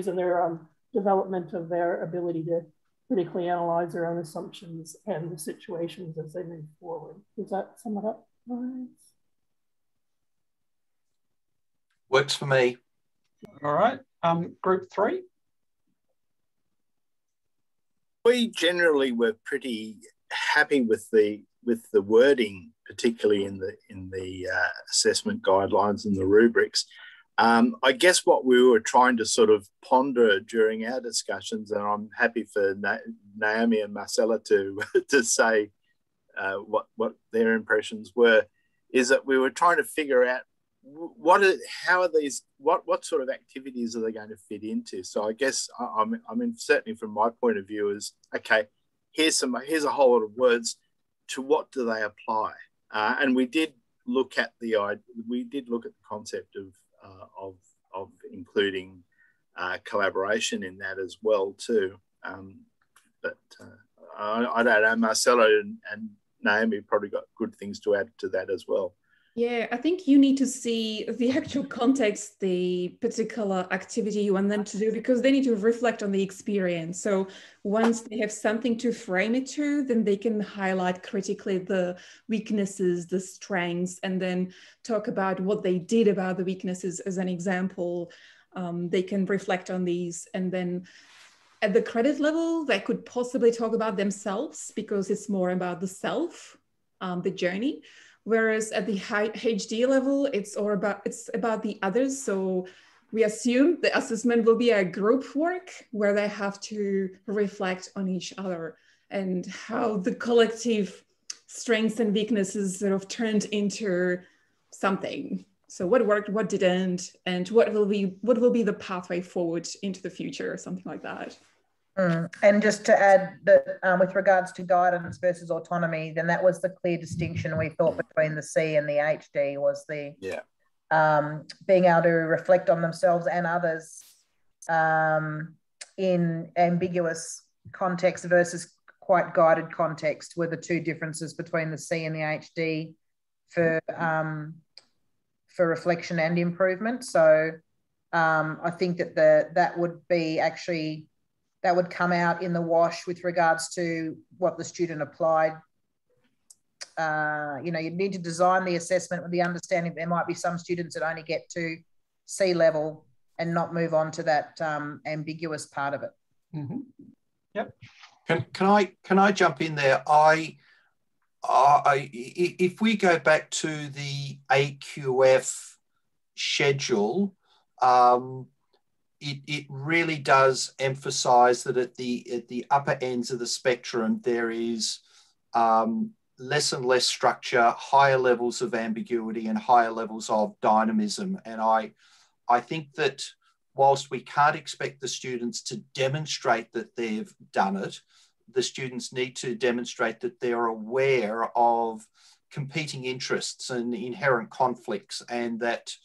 and their development of their ability to critically analyze their own assumptions and the situations as they move forward. Does that sum it up? Works for me. All right. Group three. We generally were pretty happy with the wording, particularly in the assessment guidelines and the rubrics. I guess what we were trying to sort of ponder during our discussions, and I'm happy for Naomi and Marcella to say what their impressions were, is that we were trying to figure out what sort of activities are they going to fit into. So I guess I mean certainly from my point of view is, okay, here's a whole lot of words. To what do they apply? And we did look at the concept of including collaboration in that as well too. But I don't know, Marcelo and Naomi probably got good things to add to that as well. Yeah, I think you need to see the actual context, the particular activity you want them to do, because they need to reflect on the experience. So once they have something to frame it to, then they can highlight critically the weaknesses, the strengths, and then talk about what they did about the weaknesses as an example. They can reflect on these, and then at the credit level, they could possibly talk about themselves because it's more about the self, the journey. Whereas at the HD level, it's about the others. So we assume the assessment will be a group work where they have to reflect on each other and how the collective strengths and weaknesses sort of turned into something. So what worked, what didn't, and what will be the pathway forward into the future, or something like that. And just to add that with regards to guidance versus autonomy, then that was the clear distinction we thought between the C and the HD, was the being able to reflect on themselves and others in ambiguous context versus quite guided context were the two differences between the C and the HD for reflection and improvement. So I think that would be actually, that would come out in the wash with regards to what the student applied. You know, you need to design the assessment with the understanding there might be some students that only get to C level and not move on to that ambiguous part of it. Mm-hmm. Yep. Can I jump in there? If we go back to the AQF schedule, it really does emphasise that at the upper ends of the spectrum there is less and less structure, higher levels of ambiguity and higher levels of dynamism. And I think that whilst we can't expect the students to demonstrate that they've done it, the students need to demonstrate that they're aware of competing interests and inherent conflicts, and that,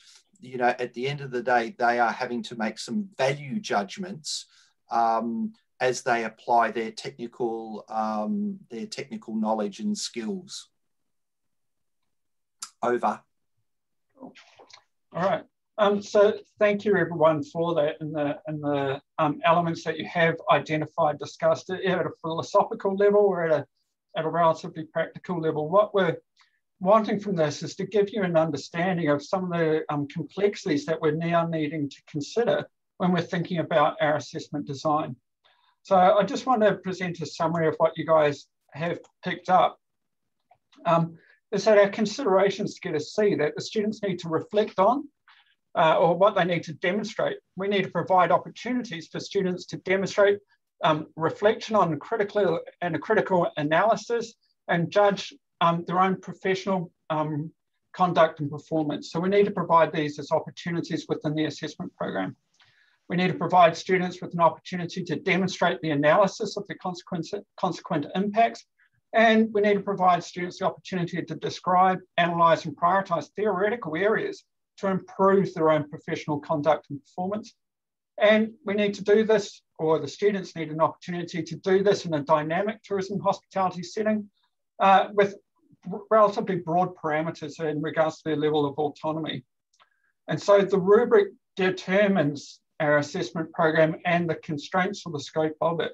you know, at the end of the day, they are having to make some value judgments as they apply their technical knowledge and skills. Over. All right. So thank you everyone for that, and the elements that you have identified, discussed at a philosophical level or at a relatively practical level. What we're wanting from this is to give you an understanding of some of the complexities that we're now needing to consider when we're thinking about our assessment design. So I just want to present a summary of what you guys have picked up. Is that our considerations to get a C that the students need to reflect on, or what they need to demonstrate. We need to provide opportunities for students to demonstrate reflection on critical analysis and judge their own professional conduct and performance. So we need to provide these as opportunities within the assessment program. We need to provide students with an opportunity to demonstrate the analysis of the consequent impacts. And we need to provide students the opportunity to describe, analyse and prioritise theoretical areas to improve their own professional conduct and performance. And we need to do this, or the students need an opportunity to do this in a dynamic tourism hospitality setting with relatively broad parameters in regards to their level of autonomy. And so the rubric determines our assessment program and the constraints or the scope of it.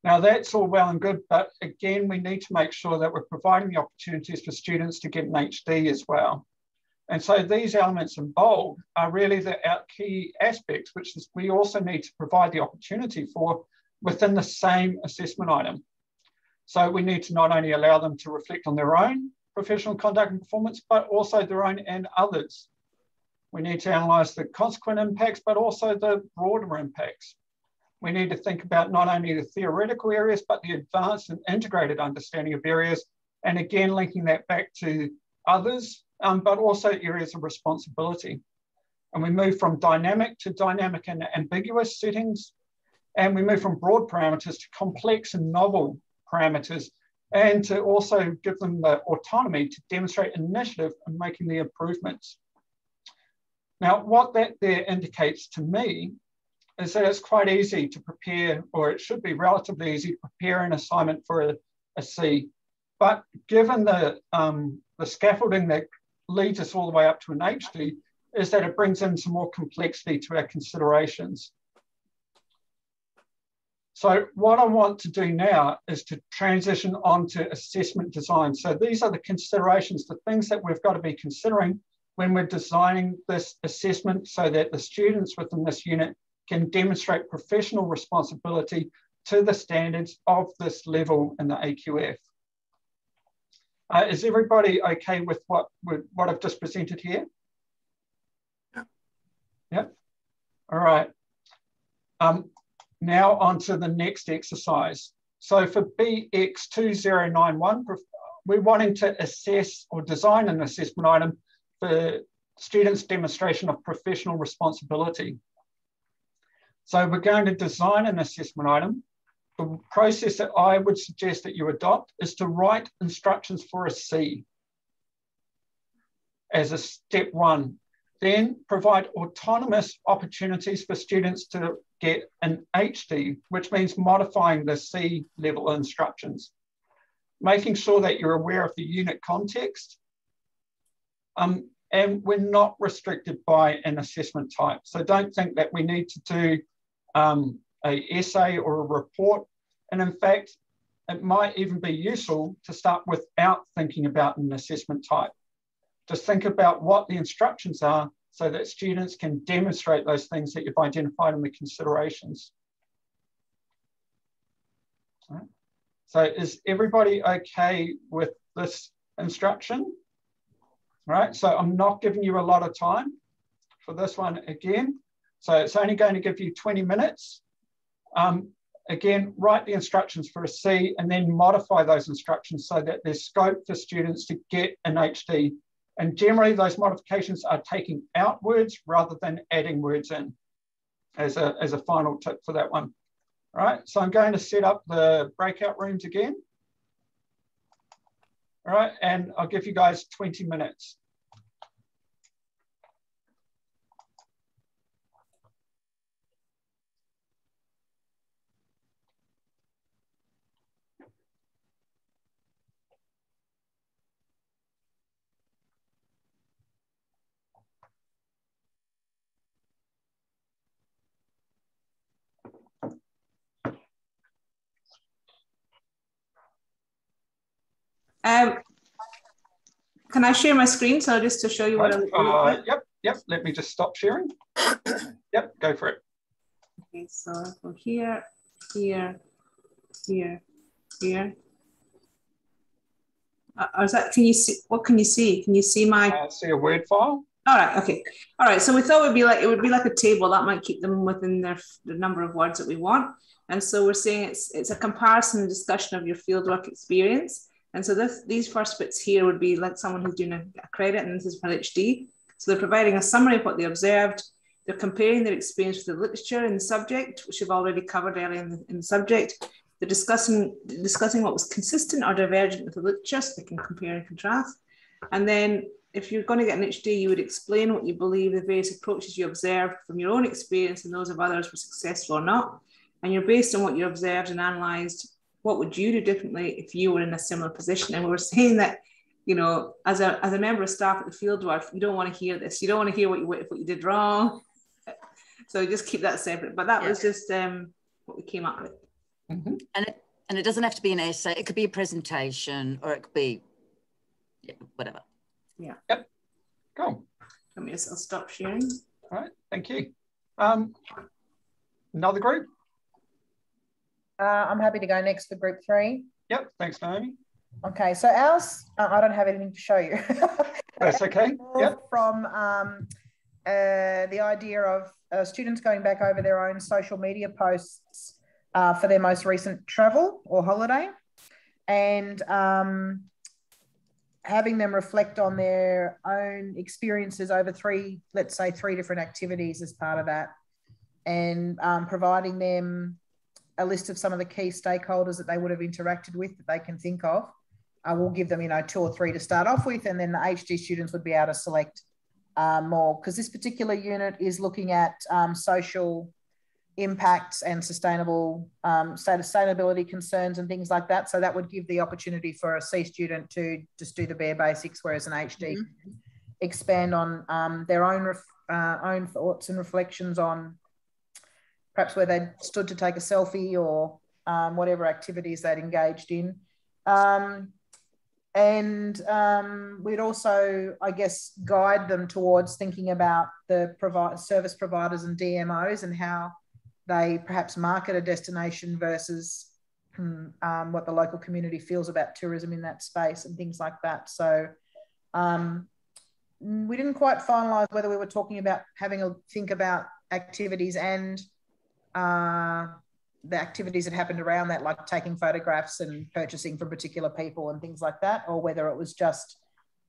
Now that's all well and good, but again, we need to make sure that we're providing the opportunities for students to get an HD as well. And so these elements in bold are really the key aspects, which is we also need to provide the opportunity for within the same assessment item. So we need to not only allow them to reflect on their own professional conduct and performance, but also their own and others. We need to analyse the consequent impacts, but also the broader impacts. We need to think about not only the theoretical areas, but the advanced and integrated understanding of areas. And again, linking that back to others, but also areas of responsibility. And we move from dynamic to dynamic and ambiguous settings. And we move from broad parameters to complex and novel parameters, and to also give them the autonomy to demonstrate initiative in making the improvements. Now, what that there indicates to me is that it's quite easy to prepare, or it should be relatively easy to prepare an assignment for a C. But given the scaffolding that leads us all the way up to an HD, is that it brings in some more complexity to our considerations. So what I want to do now is to transition on to assessment design. So these are the considerations, the things that we've got to be considering when we're designing this assessment so that the students within this unit can demonstrate professional responsibility to the standards of this level in the AQF. Is everybody okay with what I've just presented here? Yeah. Yep. All right. Now on to the next exercise. So for BX2091, we're wanting to assess or design an assessment item for students' demonstration of professional responsibility. So we're going to design an assessment item. The process that I would suggest that you adopt is to write instructions for a C as a step one. Then provide autonomous opportunities for students to get an HD, which means modifying the C level instructions, making sure that you're aware of the unit context. And we're not restricted by an assessment type. So don't think that we need to do an essay or a report. And in fact, it might even be useful to start without thinking about an assessment type. Just think about what the instructions are so that students can demonstrate those things that you've identified in the considerations. All right. So is everybody okay with this instruction? All right, so I'm not giving you a lot of time for this one again. So it's only going to give you 20 minutes. Again, write the instructions for a C and then modify those instructions so that there's scope for students to get an HD. And generally those modifications are taking out words rather than adding words in as a final tip for that one. All right, so I'm going to set up the breakout rooms again. All right, and I'll give you guys 20 minutes. Can I share my screen so just to show you what I'm Yep. Let me just stop sharing. Yep, go for it. Okay, so from here, here, here, here. Or is that? Can you see? What can you see? Can you see my? See a Word file. All right. Okay. All right. So we thought it would be like a table that might keep them within the number of words that we want. And so we're saying it's a comparison and discussion of your fieldwork experience. And so these first bits here would be like someone who's doing a credit, and this is for HD. So they're providing a summary of what they observed. They're comparing their experience with the literature in the subject, which we've already covered earlier in the subject. They're discussing what was consistent or divergent with the literature, so they can compare and contrast. And then if you're going to get an HD, you would explain what you believe the various approaches you observed from your own experience and those of others were successful or not. And you're based on what you observed and analysed, what would you do differently if you were in a similar position? And we were saying that, you know, as a member of staff at the fieldwork, you don't want to hear this. You don't want to hear what you did wrong. So just keep that separate. But that was just what we came up with. Mm-hmm. And it doesn't have to be an essay. It could be a presentation, or it could be whatever. Yeah. Yep. Cool. I'll stop sharing. All right. Thank you. Another group. I'm happy to go next for group 3. Yep. Thanks, Naomi. Okay. So ours, I don't have anything to show you. That's okay. Yep. From the idea of students going back over their own social media posts for their most recent travel or holiday, and having them reflect on their own experiences over let's say three different activities as part of that, and providing them a list of some of the key stakeholders that they would have interacted with that they can think of. We'll give them, 2 or 3 to start off with, and then the HD students would be able to select more, because this particular unit is looking at social impacts and sustainability concerns and things like that. So that would give the opportunity for a C student to just do the bare basics, whereas an HD expand on their own thoughts and reflections on perhaps where they stood to take a selfie or whatever activities they'd engaged in. And we'd also, I guess, guide them towards thinking about the service providers and DMOs and how they perhaps market a destination versus what the local community feels about tourism in that space and things like that. So we didn't quite finalise whether we were talking about having a think about activities and the activities that happened around that, like taking photographs and purchasing from particular people and things like that, or whether it was just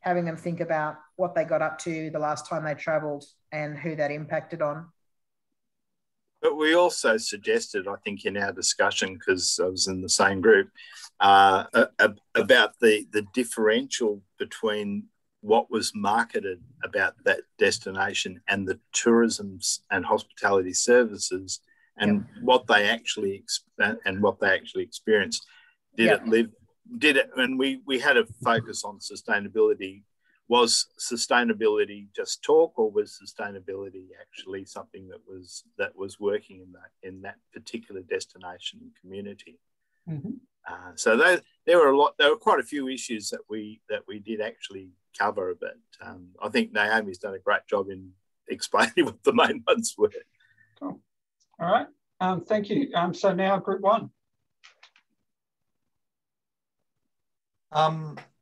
having them think about what they got up to the last time they travelled and who that impacted on. But we also suggested, I think, in our discussion, because I was in the same group, about the differential between what was marketed about that destination and the tourism and hospitality services, and what they actually experienced. And we had a focus on sustainability. Was sustainability just talk, or was sustainability actually something that was working in that particular destination and community? Mm-hmm. So there were quite a few issues that we did actually cover, but I think Naomi's done a great job in explaining what the main ones were. Cool. All right. Thank you. So now group 1.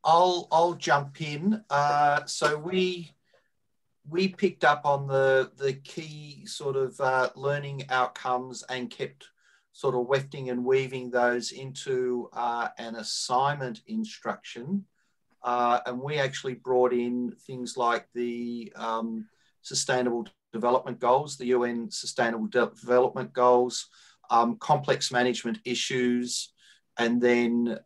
I'll jump in. So we picked up on the key sort of learning outcomes and kept sort of wefting and weaving those into an assignment instruction. And we actually brought in things like the Sustainable Development Goals, the UN Sustainable Development Goals, complex management issues, and then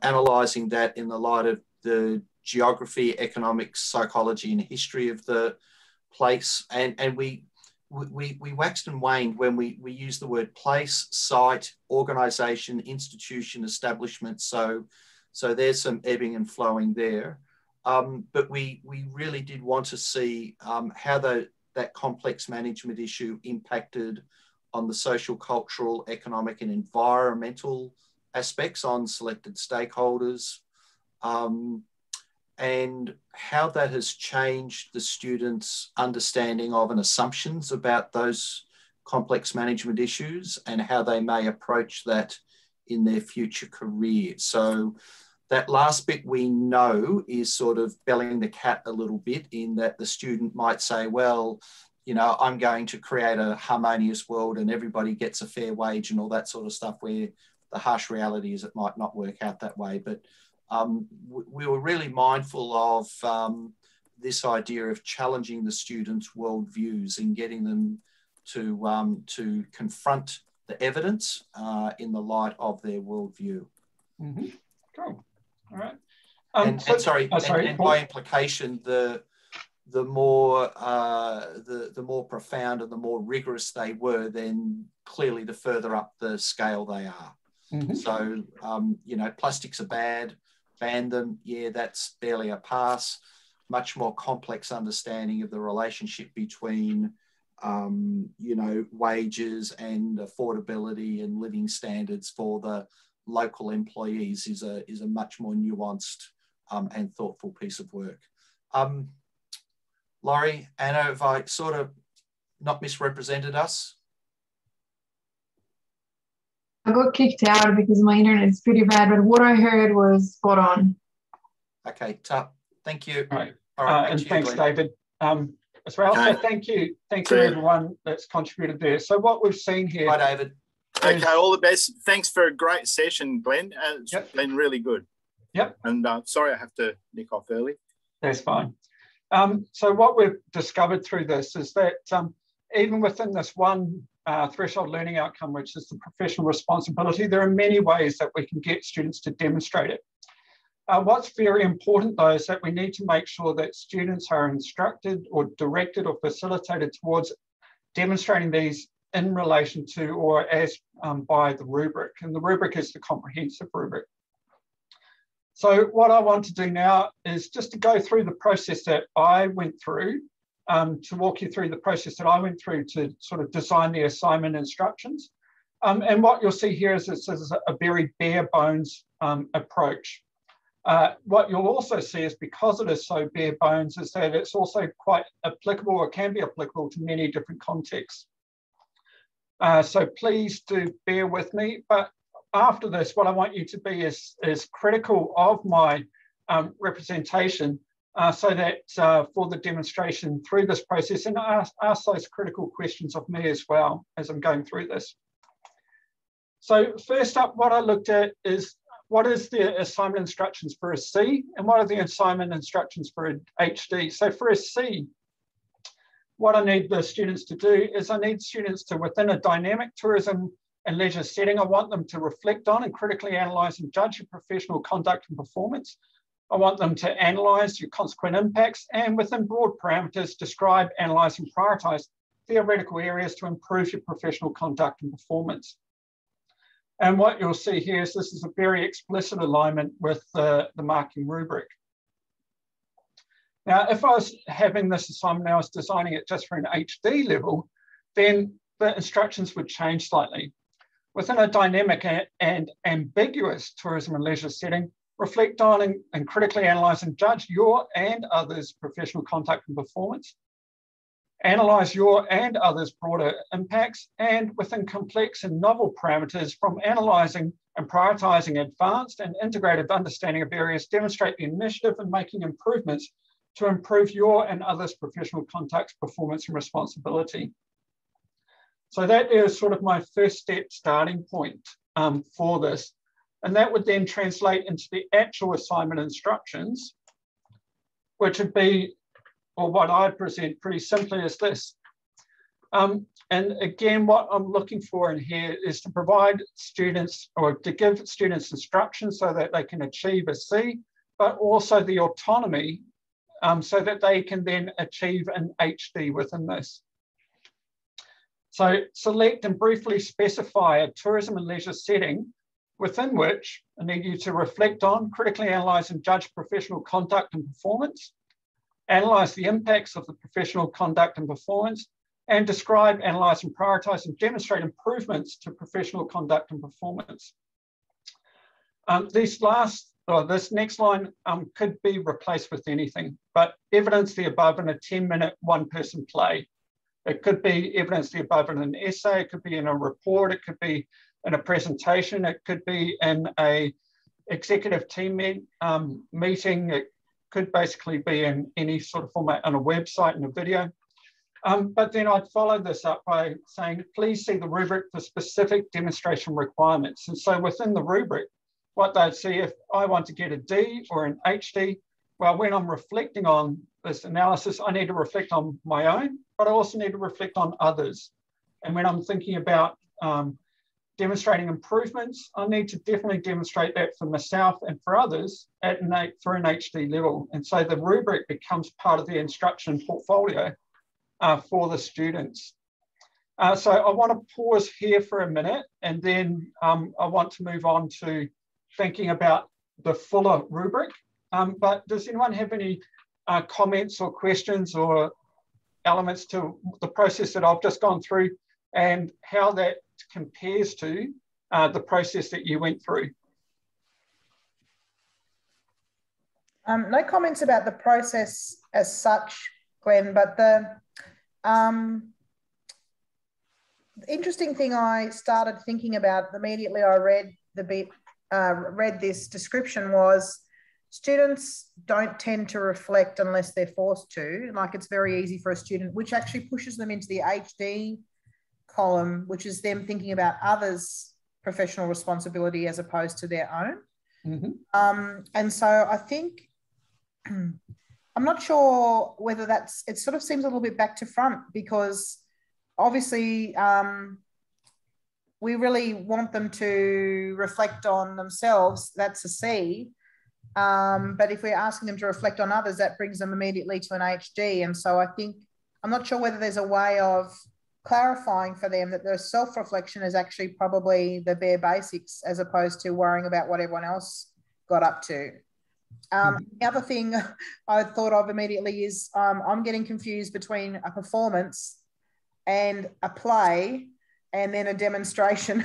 analysing that in the light of the geography, economics, psychology, and history of the place. And we waxed and waned when we used the word place, site, organisation, institution, establishment. So there's some ebbing and flowing there. But we really did want to see how that complex management issue impacted on the social, cultural, economic, and environmental aspects on selected stakeholders, and how that has changed the students' understanding of and assumptions about those complex management issues and how they may approach that in their future career. So that last bit we know is sort of belling the cat a little bit, in that the student might say, well, you know, I'm going to create a harmonious world and everybody gets a fair wage and all that sort of stuff, where the harsh reality is it might not work out that way. But we were really mindful of this idea of challenging the students' worldviews and getting them to confront the evidence in the light of their worldview. Mm-hmm. Cool. All right. And by implication, the more profound and the more rigorous they were, then clearly the further up the scale they are. Mm-hmm. So, you know, plastics are bad, ban them, yeah, that's barely a pass. Much more complex understanding of the relationship between, you know, wages and affordability and living standards for the local employees is a much more nuanced and thoughtful piece of work. Laurie, Anna, have I sort of not misrepresented us? I got kicked out because my internet is pretty bad, but what I heard was spot on. Okay, top. Thank you. All right. And thanks, David, as well. Okay. So thank you everyone that's contributed there. So what we've seen here. Hi, David. Okay, all the best. Thanks for a great session, Glenn. It's been really good. Yep. And sorry I have to nick off early. That's fine. So what we've discovered through this is that even within this one threshold learning outcome, which is the professional responsibility, there are many ways that we can get students to demonstrate it. What's very important, though, is that we need to make sure that students are instructed or directed or facilitated towards demonstrating these in relation to or as by the rubric. And the rubric is the comprehensive rubric. So what I want to do now is just to go through the process that I went through, to walk you through the process that I went through to sort of design the assignment instructions. And what you'll see here is this is a very bare bones approach. What you'll also see is, because it is so bare bones, is that it's also quite applicable, or can be applicable, to many different contexts. So please do bear with me. But after this, what I want you to be is critical of my representation, so that for the demonstration through this process, and ask those critical questions of me as well as I'm going through this. So first up, what I looked at is, what is the assignment instructions for a C, and what are the assignment instructions for an HD? So for a C, what I need the students to do is, I need students to, within a dynamic tourism and leisure setting, I want them to reflect on and critically analyse and judge your professional conduct and performance. I want them to analyse your consequent impacts, and within broad parameters, describe, analyse and prioritise theoretical areas to improve your professional conduct and performance. And what you'll see here is this is a very explicit alignment with the marking rubric. Now, if I was having this assignment, I was designing it just for an HD level, then the instructions would change slightly. Within a dynamic and ambiguous tourism and leisure setting, reflect on and critically analyse and judge your and others' professional conduct and performance. Analyse your and others' broader impacts, and within complex and novel parameters, from analysing and prioritising advanced and integrated understanding of areas, demonstrate the initiative in making improvements to improve your and others' professional conduct, performance and responsibility. So that is sort of my first step starting point for this. And that would then translate into the actual assignment instructions, which would be, or what I present pretty simply is this. And again, what I'm looking for in here is to provide students, or to give students instructions so that they can achieve a C, but also the autonomy so that they can then achieve an HD within this. So select and briefly specify a tourism and leisure setting within which I need you to reflect on, critically analyse and judge professional conduct and performance, analyse the impacts of the professional conduct and performance, and describe, analyse and prioritise and demonstrate improvements to professional conduct and performance. This next line could be replaced with anything, but evidence the above in a 10-minute one-person play. It could be evidence the above in an essay, it could be in a report, it could be in a presentation, it could be in a executive team meeting, it could basically be in any sort of format on a website and a video. But then I'd follow this up by saying, please see the rubric for specific demonstration requirements. And so within the rubric, what they'd see, if I want to get a D or an HD, well, when I'm reflecting on this analysis, I need to reflect on my own, but I also need to reflect on others. And when I'm thinking about demonstrating improvements, I need to definitely demonstrate that for myself and for others for an HD level. And so the rubric becomes part of the instruction portfolio for the students. So I want to pause here for a minute, and then I want to move on to thinking about the fuller rubric. But does anyone have any comments or questions or elements to the process that I've just gone through and how that compares to the process that you went through? No comments about the process as such, Glenn, but the interesting thing I started thinking about immediately I read this description was students don't tend to reflect unless they're forced to. Like, it's very easy for a student, which actually pushes them into the HD column, which is them thinking about others' professional responsibility as opposed to their own. Mm-hmm. And so I think, I'm not sure whether it sort of seems a little bit back to front, because obviously we really want them to reflect on themselves. That's a C. But if we're asking them to reflect on others, that brings them immediately to an HD. And so I think, I'm not sure whether there's a way of clarifying for them that their self-reflection is actually probably the bare basics as opposed to worrying about what everyone else got up to. The other thing I thought of immediately is I'm getting confused between a performance and a play and then a demonstration.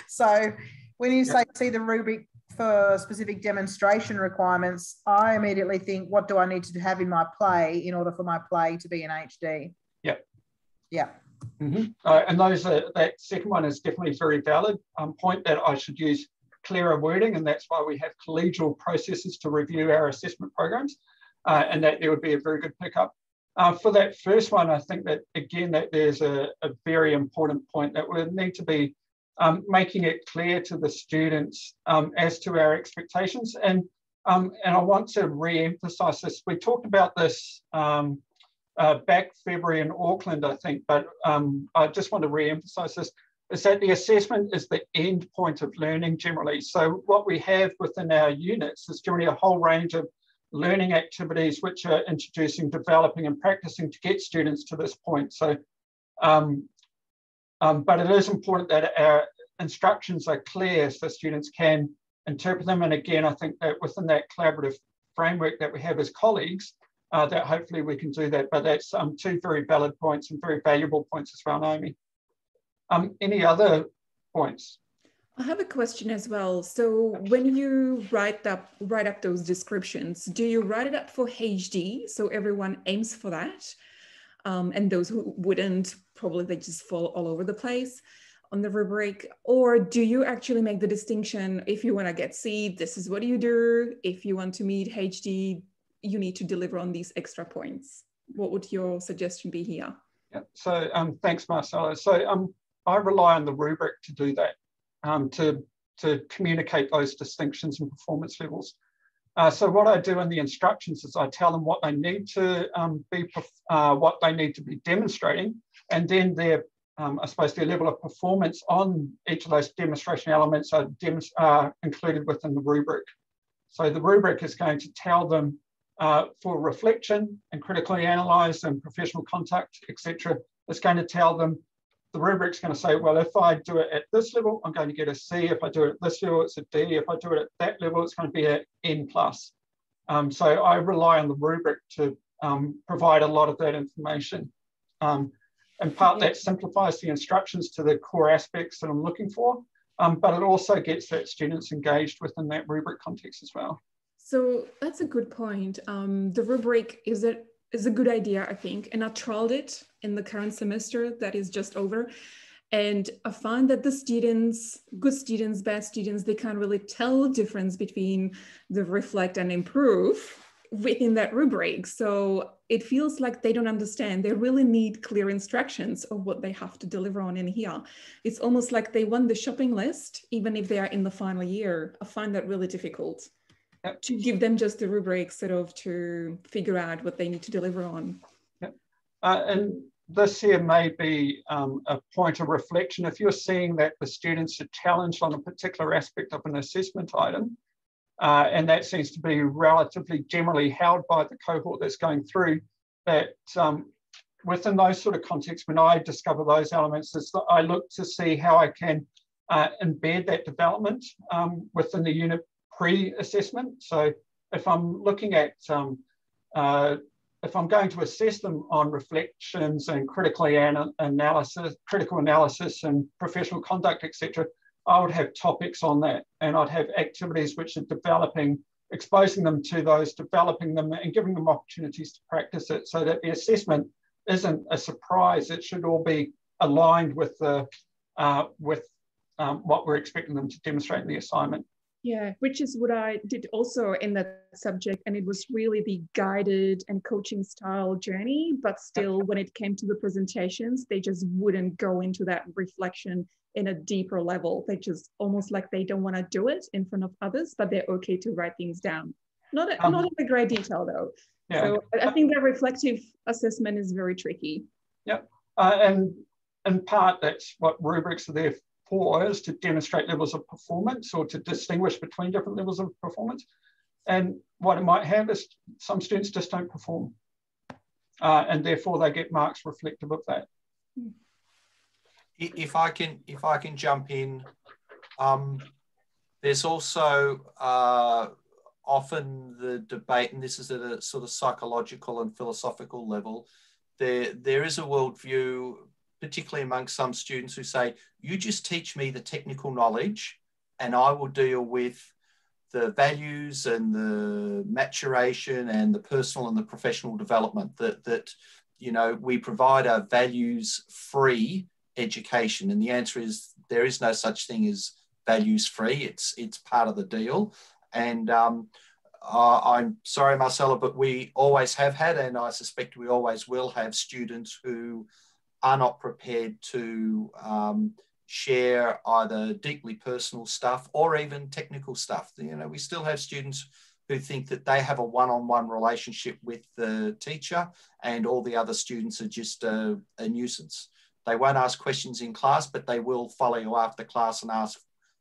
So when you say see the rubric for specific demonstration requirements, I immediately think, what do I need to have in my play in order for my play to be in HD? Yep. Yeah. Mm-hmm. And that second one is definitely very valid point, that I should use clearer wording, and that's why we have collegial processes to review our assessment programs, and that there would be a very good pickup. For that first one, I think that, again, that there's a very important point that we need to be making it clear to the students as to our expectations. And I want to re-emphasize this. We talked about this back February in Auckland, I think, but I just want to re-emphasize this, is that the assessment is the end point of learning generally. So what we have within our units is generally a whole range of learning activities which are introducing, developing and practicing to get students to this point. So, but it is important that our instructions are clear so students can interpret them. And again, I think that within that collaborative framework that we have as colleagues, that hopefully we can do that. But that's two very valid points and very valuable points as well, Naomi. Any other points? I have a question as well. So when you write up those descriptions, do you write it up for HD so everyone aims for that? And those who wouldn't, probably they just fall all over the place on the rubric? Or do you actually make the distinction, if you want to get C, this is what you do. If you want to meet HD, you need to deliver on these extra points. What would your suggestion be here? Yeah. So thanks, Marcelo. So I rely on the rubric to do that, to communicate those distinctions and performance levels. So what I do in the instructions is I tell them what they need to what they need to be demonstrating, and then their, I suppose, their level of performance on each of those demonstration elements are included within the rubric. So the rubric is going to tell them for reflection and critically analyse and professional contact, etc. It's going to tell them, the rubric's going to say, well, if I do it at this level, I'm going to get a C. If I do it at this level, it's a D. If I do it at that level, it's going to be an N+. So I rely on the rubric to provide a lot of that information. In part, that simplifies the instructions to the core aspects that I'm looking for, but it also gets that students engaged within that rubric context as well. So that's a good point. The rubric is a good idea, I think, and I trialed it in the current semester that is just over. And I find that the students, good students, bad students, they can't really tell the difference between the reflect and improve within that rubric. So it feels like they don't understand. They really need clear instructions of what they have to deliver on in here. It's almost like they want the shopping list, even if they are in the final year. I find that really difficult. Yep. To give them just the rubric sort of to figure out what they need to deliver on. Yep. And this here may be a point of reflection. If you're seeing that the students are challenged on a particular aspect of an assessment item, and that seems to be relatively generally held by the cohort that's going through, that within those sort of contexts, when I discover those elements, I look to see how I can embed that development within the unit pre-assessment. So if I'm looking at, if I'm going to assess them on reflections and critical analysis and professional conduct, etc., I would have topics on that, and I'd have activities which are developing, exposing them to those, developing them and giving them opportunities to practice it, so that the assessment isn't a surprise. It should all be aligned with the what we're expecting them to demonstrate in the assignment. Yeah, which is what I did also in that subject. And it was really the guided and coaching style journey, but still when it came to the presentations, they just wouldn't go into that reflection in a deeper level. They just almost like they don't want to do it in front of others, but they're okay to write things down. Not in a great detail though. Yeah. So I think that reflective assessment is very tricky. Yep, and in part that's what rubrics are there for, is to demonstrate levels of performance or to distinguish between different levels of performance. And what it might have is some students just don't perform, and therefore they get marks reflective of that. If I can jump in, there's also often the debate, and this is at a sort of psychological and philosophical level, there is a worldview, particularly amongst some students, who say, you just teach me the technical knowledge and I will deal with the values and the maturation and the personal and the professional development, that you know, we provide a values-free education. And the answer is there is no such thing as values-free. It's part of the deal. And I'm sorry, Marcella, but we always have had, and I suspect we always will have, students who are not prepared to share either deeply personal stuff or even technical stuff. You know, we still have students who think that they have a one-on-one relationship with the teacher and all the other students are just a nuisance. They won't ask questions in class, but they will follow you after class and ask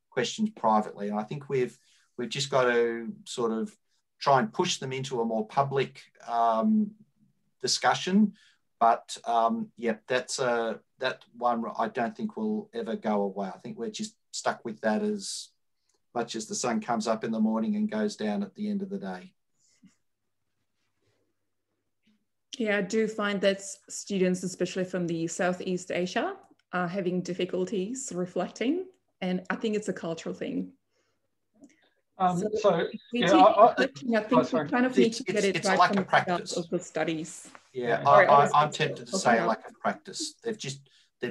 questions privately. And I think we've just got to sort of try and push them into a more public discussion. But yeah, that one I don't think will ever go away. I think we're just stuck with that as much as the sun comes up in the morning and goes down at the end of the day. Yeah, I do find that students, especially from the Southeast Asia, are having difficulties reflecting. And I think it's a cultural thing. I think we kind of need to get it right from the start of the studies. Yeah, I'm tempted to say a lack of practice. They've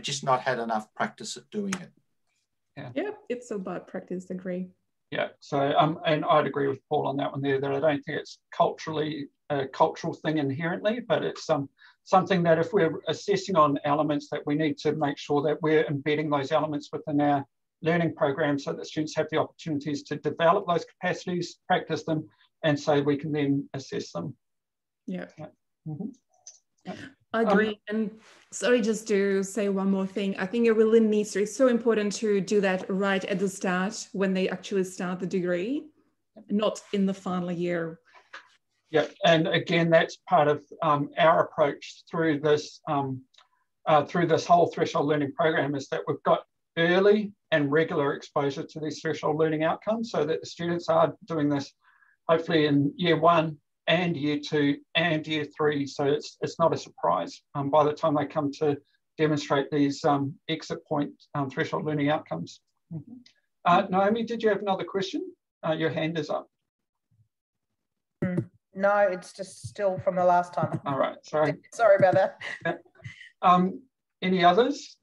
just not had enough practice at doing it. Yeah, it's about practice, agree. Yeah, so and I'd agree with Paul on that one there, that I don't think it's culturally a cultural thing inherently, but it's something that if we're assessing on elements, that we need to make sure that we're embedding those elements within our learning program so that students have the opportunities to develop those capacities, practice them, and so we can then assess them. Yeah. Mm-hmm. I agree. And sorry, just to say one more thing. I think it really needs to, it's so important to do that right at the start when they actually start the degree, not in the final year. Yeah, and again, that's part of our approach through this whole threshold learning program, is that we've got early and regular exposure to these threshold learning outcomes, so that the students are doing this hopefully in year 1 and year 2 and year 3. So it's not a surprise by the time they come to demonstrate these exit point threshold learning outcomes. Mm-hmm. Naomi, did you have another question? Your hand is up. No, it's just still from the last time. All right, sorry. Sorry about that. Yeah. Any others?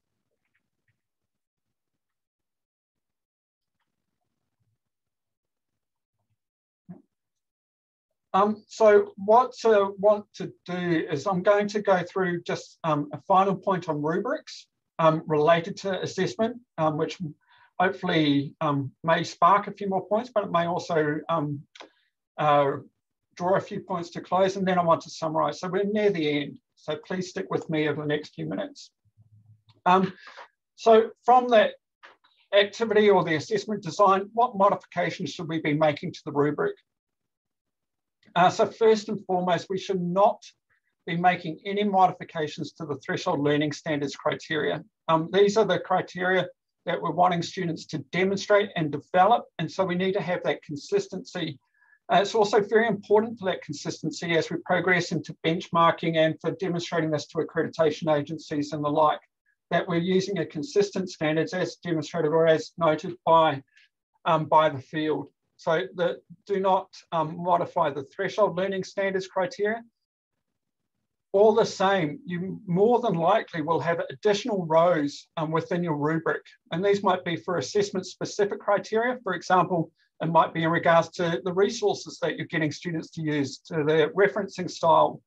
So what I want to do is I'm going to go through just a final point on rubrics related to assessment, which hopefully may spark a few more points, but it may also draw a few points to close, and then I want to summarise. So we're near the end, so please stick with me over the next few minutes. So from that activity or the assessment design, what modifications should we be making to the rubric? So first and foremost, we should not be making any modifications to the threshold learning standards criteria. These are the criteria that we're wanting students to demonstrate and develop, and so we need to have that consistency. It's also very important for that consistency as we progress into benchmarking and for demonstrating this to accreditation agencies and the like, that we're using a consistent standards as demonstrated or as noted by the field. So do not modify the threshold learning standards criteria. All the same, you more than likely will have additional rows within your rubric. And these might be for assessment specific criteria. For example, it might be in regards to the resources that you're getting students to use, to their referencing style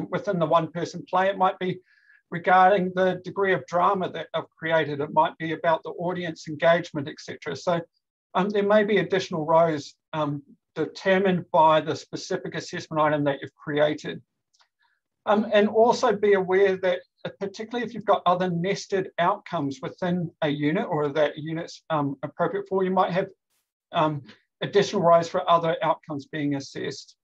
within the one-person play. It might be regarding the degree of drama that I've created. It might be about the audience engagement, etc. So there may be additional rows determined by the specific assessment item that you've created. And also be aware that particularly if you've got other nested outcomes within a unit or that unit's appropriate for, you might have additional rows for other outcomes being assessed.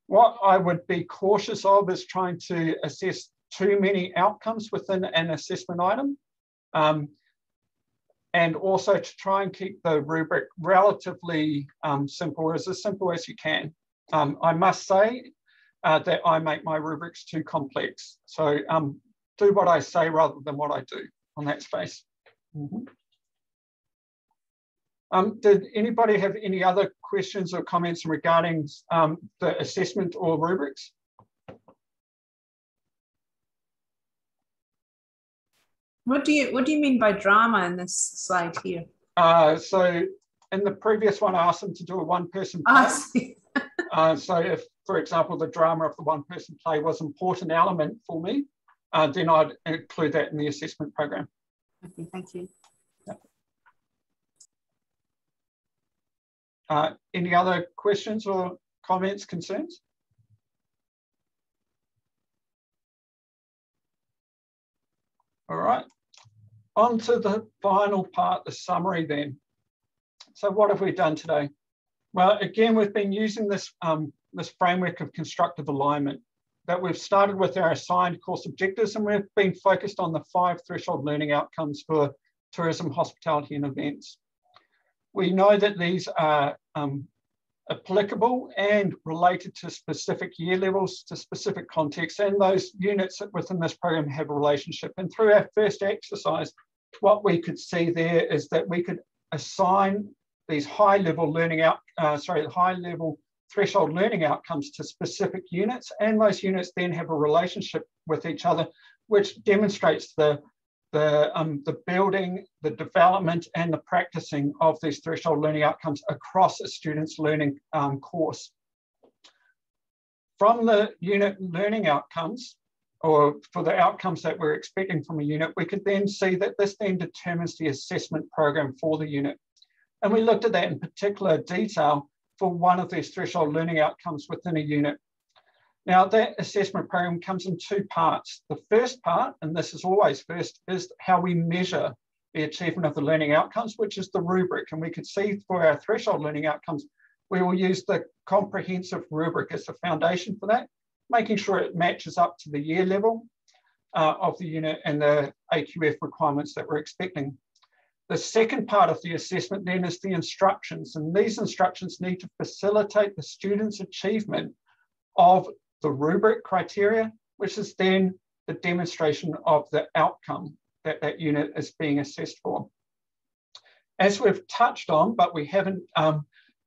What I would be cautious of is trying to assess too many outcomes within an assessment item. And also to try and keep the rubric relatively simple as you can. I must say that I make my rubrics too complex. So do what I say rather than what I do on that space. Mm-hmm. Did anybody have any other questions or comments regarding the assessment or rubrics? What do you mean by drama in this slide here? So in the previous one, I asked them to do a one-person play. So if, for example, the drama of the one-person play was an important element for me, then I'd include that in the assessment program. Okay, thank you. Any other questions or comments, concerns? All right, on to the final part, the summary then. So what have we done today? Well, again, we've been using this, this framework of constructive alignment that we've started with our assigned course objectives, and we've been focused on the 5 threshold learning outcomes for tourism, hospitality, and events. We know that these are applicable and related to specific year levels, to specific contexts, and those units within this program have a relationship. And through our first exercise, what we could see there is that we could assign these high-level threshold learning outcomes to specific units, and those units then have a relationship with each other, which demonstrates the building, the development, and the practicing of these threshold learning outcomes across a student's learning course. From the unit learning outcomes, or for the outcomes that we're expecting from a unit, we could then see that this then determines the assessment program for the unit. And we looked at that in particular detail for one of these threshold learning outcomes within a unit. Now, that assessment program comes in two parts. The first part, and this is always first, is how we measure the achievement of the learning outcomes, which is the rubric. And we could see for our threshold learning outcomes, we will use the comprehensive rubric as the foundation for that, making sure it matches up to the year level of the unit and the AQF requirements that we're expecting. The second part of the assessment then is the instructions, and these instructions need to facilitate the student's achievement of the rubric criteria, which is then the demonstration of the outcome that that unit is being assessed for. As we've touched on, but we haven't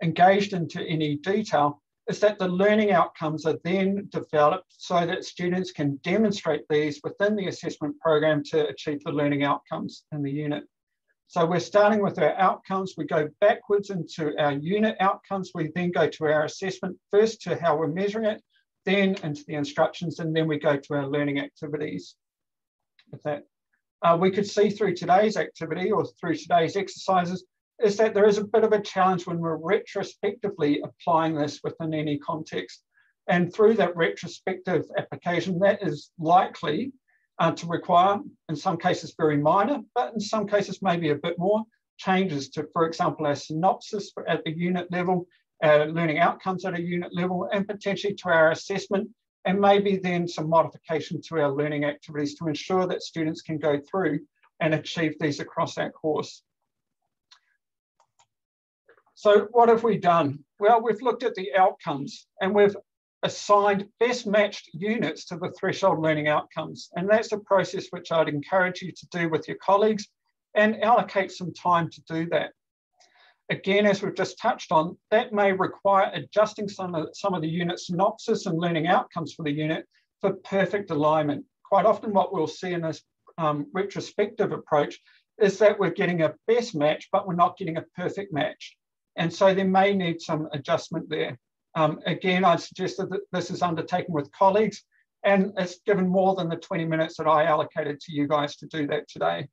engaged into any detail, is that the learning outcomes are then developed so that students can demonstrate these within the assessment program to achieve the learning outcomes in the unit. So we're starting with our outcomes, we go backwards into our unit outcomes, we then go to our assessment, first to how we're measuring it, then into the instructions, and then we go to our learning activities. With that, we could see through today's activity or through today's exercises is that there is a bit of a challenge when we're retrospectively applying this within any context. And through that retrospective application, that is likely to require, in some cases very minor, but in some cases maybe a bit more, changes to, for example, our synopsis at the unit level, our learning outcomes at a unit level, and potentially to our assessment, and maybe then some modification to our learning activities to ensure that students can go through and achieve these across our course. So what have we done? Well, we've looked at the outcomes and we've assigned best matched units to the threshold learning outcomes. And that's a process which I'd encourage you to do with your colleagues and allocate some time to do that. Again, as we've just touched on, that may require adjusting some of the unit synopsis and learning outcomes for the unit for perfect alignment. Quite often what we'll see in this retrospective approach is that we're getting a best match, but we're not getting a perfect match. And so there may need some adjustment there. Again, I'd suggest that this is undertaken with colleagues, and it's given more than the 20 minutes that I allocated to you guys to do that today.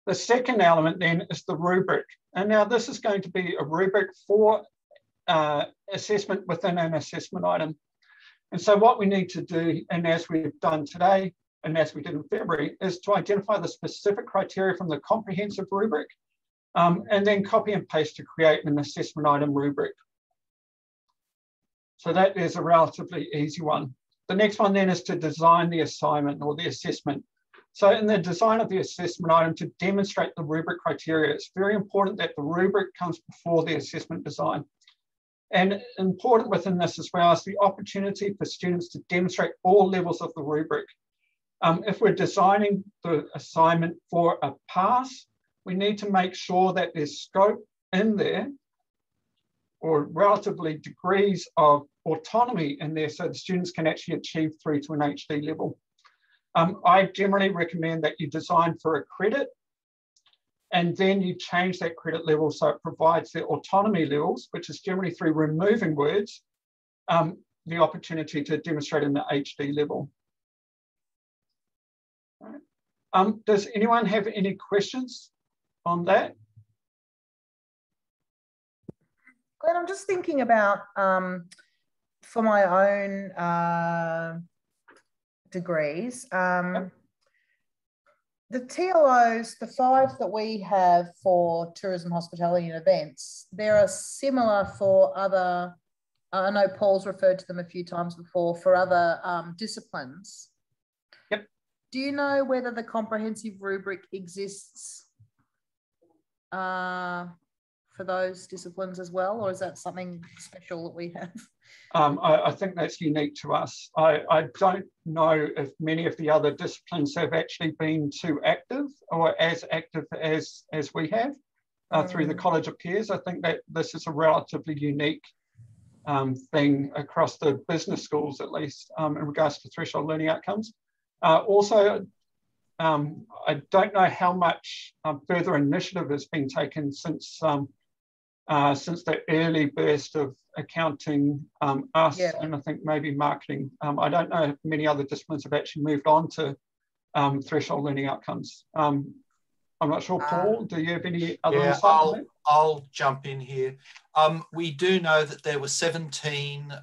The second element then is the rubric. And now this is going to be a rubric for assessment within an assessment item. And so what we need to do, and as we've done today, and as we did in February, is to identify the specific criteria from the comprehensive rubric, and then copy and paste to create an assessment item rubric. So that is a relatively easy one. The next one then is to design the assignment or the assessment. So in the design of the assessment item, to demonstrate the rubric criteria, it's very important that the rubric comes before the assessment design. And important within this as well is the opportunity for students to demonstrate all levels of the rubric. If we're designing the assignment for a pass, we need to make sure that there's scope in there or relatively degrees of autonomy in there so the students can actually achieve through to an HD level. I generally recommend that you design for a credit and then you change that credit level so it provides the autonomy levels, which is generally through removing words, the opportunity to demonstrate in the HD level. Does anyone have any questions on that? Glenn, I'm just thinking about for my own degrees, the TLOs, the 5 that we have for tourism, hospitality and events, there are similar for other, I know Paul's referred to them a few times before, for other disciplines. Yep. Do you know whether the comprehensive rubric exists for those disciplines as well, or is that something special that we have? I think that's unique to us. I don't know if many of the other disciplines have actually been too active or as active as we have through the College of Peers. I think that this is a relatively unique thing across the business schools, at least, in regards to threshold learning outcomes. Also, I don't know how much further initiative has been taken since since the early burst of accounting, us, and I think maybe marketing. I don't know if many other disciplines have actually moved on to threshold learning outcomes. I'm not sure, Paul, do you have any other insight on that? I'll jump in here. We do know that there were 17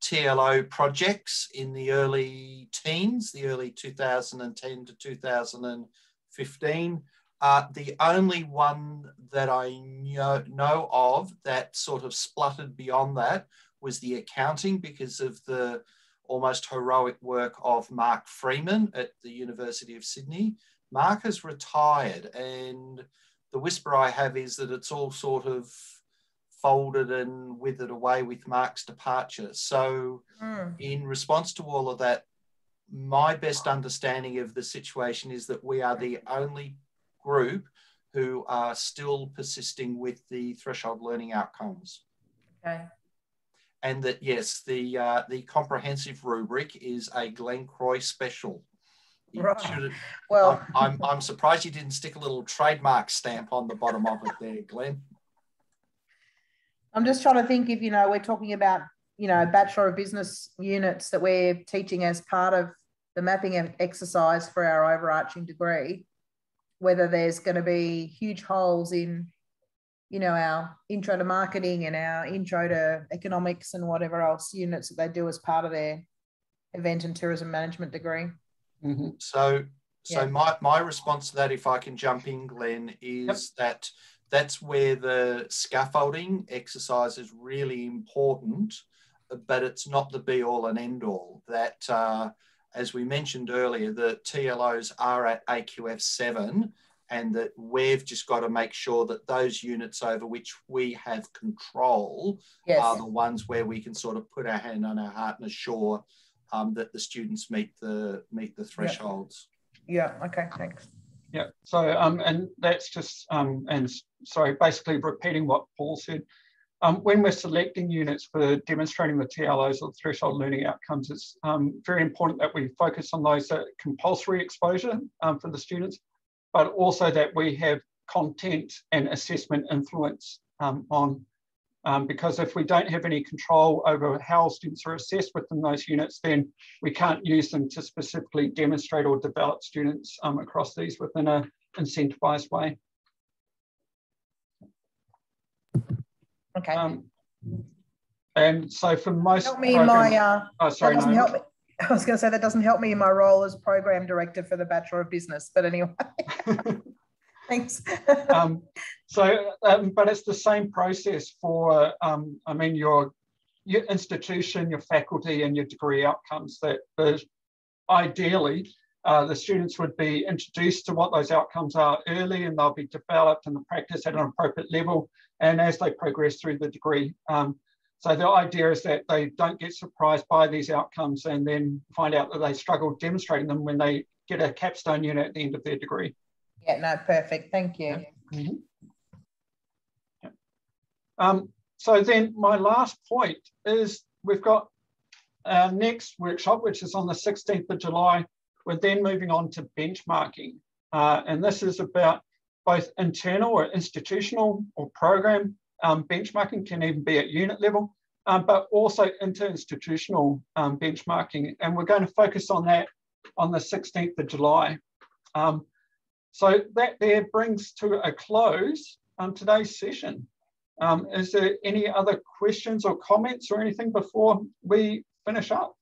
TLO projects in the early teens, the early 2010 to 2015. The only one that I know of that sort of spluttered beyond that was the accounting, because of the almost heroic work of Mark Freeman at the University of Sydney. Mark has retired, and the whisper I have is that it's all sort of folded and withered away with Mark's departure. So in response to all of that, my best understanding of the situation is that we are the only group who are still persisting with the threshold learning outcomes. Okay. And that, yes, the comprehensive rubric is a Glen Croy special. Right. Well, I'm surprised you didn't stick a little trademark stamp on the bottom of it there, Glenn. I'm just trying to think if, we're talking about, Bachelor of Business units that we're teaching as part of the mapping exercise for our overarching degree, whether there's going to be huge holes in, our intro to marketing and our intro to economics and whatever else units that they do as part of their event and tourism management degree. Mm-hmm. So my response to that, if I can jump in, Glenn, is that's where the scaffolding exercise is really important, but it's not the be all and end all. That, as we mentioned earlier, the TLOs are at AQF 7, and that we've just got to make sure that those units over which we have control are the ones where we can sort of put our hand on our heart and assure that the students meet the thresholds. Yeah. Okay. Thanks. Yeah. So and that's just and sorry, basically repeating what Paul said. When we're selecting units for demonstrating the TLOs or threshold learning outcomes, it's very important that we focus on those compulsory exposure for the students, but also that we have content and assessment influence on. Because if we don't have any control over how students are assessed within those units, then we can't use them to specifically demonstrate or develop students across these within an incentivised way. Okay. And so for most help me in my, oh, sorry, that doesn't help me. I was going to say that doesn't help me in my role as program director for the Bachelor of Business, but anyway. Thanks. But it's the same process for, I mean, your institution, your faculty, and your degree outcomes. That ideally, the students would be introduced to what those outcomes are early, and they'll be developed in the practice at an appropriate level, and as they progress through the degree. So the idea is that they don't get surprised by these outcomes and then find out that they struggle demonstrating them when they get a capstone unit at the end of their degree. Yeah, no, perfect. Thank you. Yeah. Mm-hmm. Yeah. So then my last point is we've got our next workshop, which is on the 16th of July. We're then moving on to benchmarking. And this is about both internal or institutional or program benchmarking, can even be at unit level, but also inter-institutional benchmarking. And we're going to focus on that on the 16th of July. So that there brings to a close today's session. Is there any other questions or comments or anything before we finish up?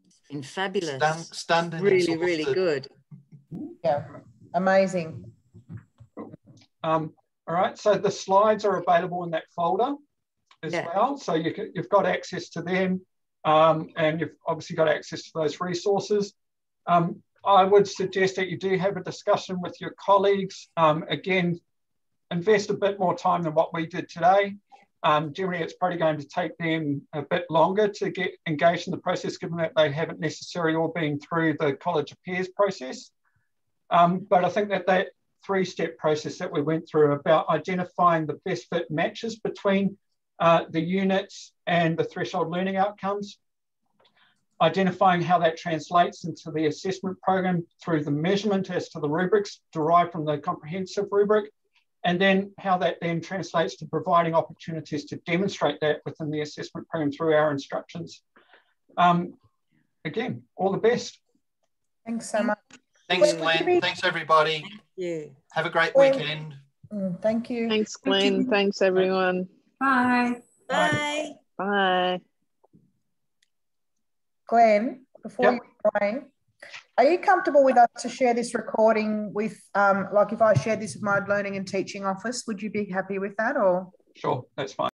It's been fabulous. Stunned really, really good. Yeah, amazing. All right, so the slides are available in that folder as well. So you've got access to them. And you've obviously got access to those resources. I would suggest that you do have a discussion with your colleagues. Again, invest a bit more time than what we did today. Generally, it's probably going to take them a bit longer to get engaged in the process, given that they haven't necessarily all been through the College of Peers process. But I think that three-step process that we went through about identifying the best fit matches between the units and the threshold learning outcomes, identifying how that translates into the assessment program through the measurement as to the rubrics derived from the comprehensive rubric, and then how that then translates to providing opportunities to demonstrate that within the assessment program through our instructions. Again, all the best. Thanks so much. Thanks, Glenn. Thanks, everybody. Thank you. Have a great weekend. Thank you. Thanks, Glenn. Thanks, everyone. Bye. Bye. Bye. Glenn, before you go away, are you comfortable with us to share this recording with, like if I shared this with my learning and teaching office, would you be happy with that or? Sure, that's fine.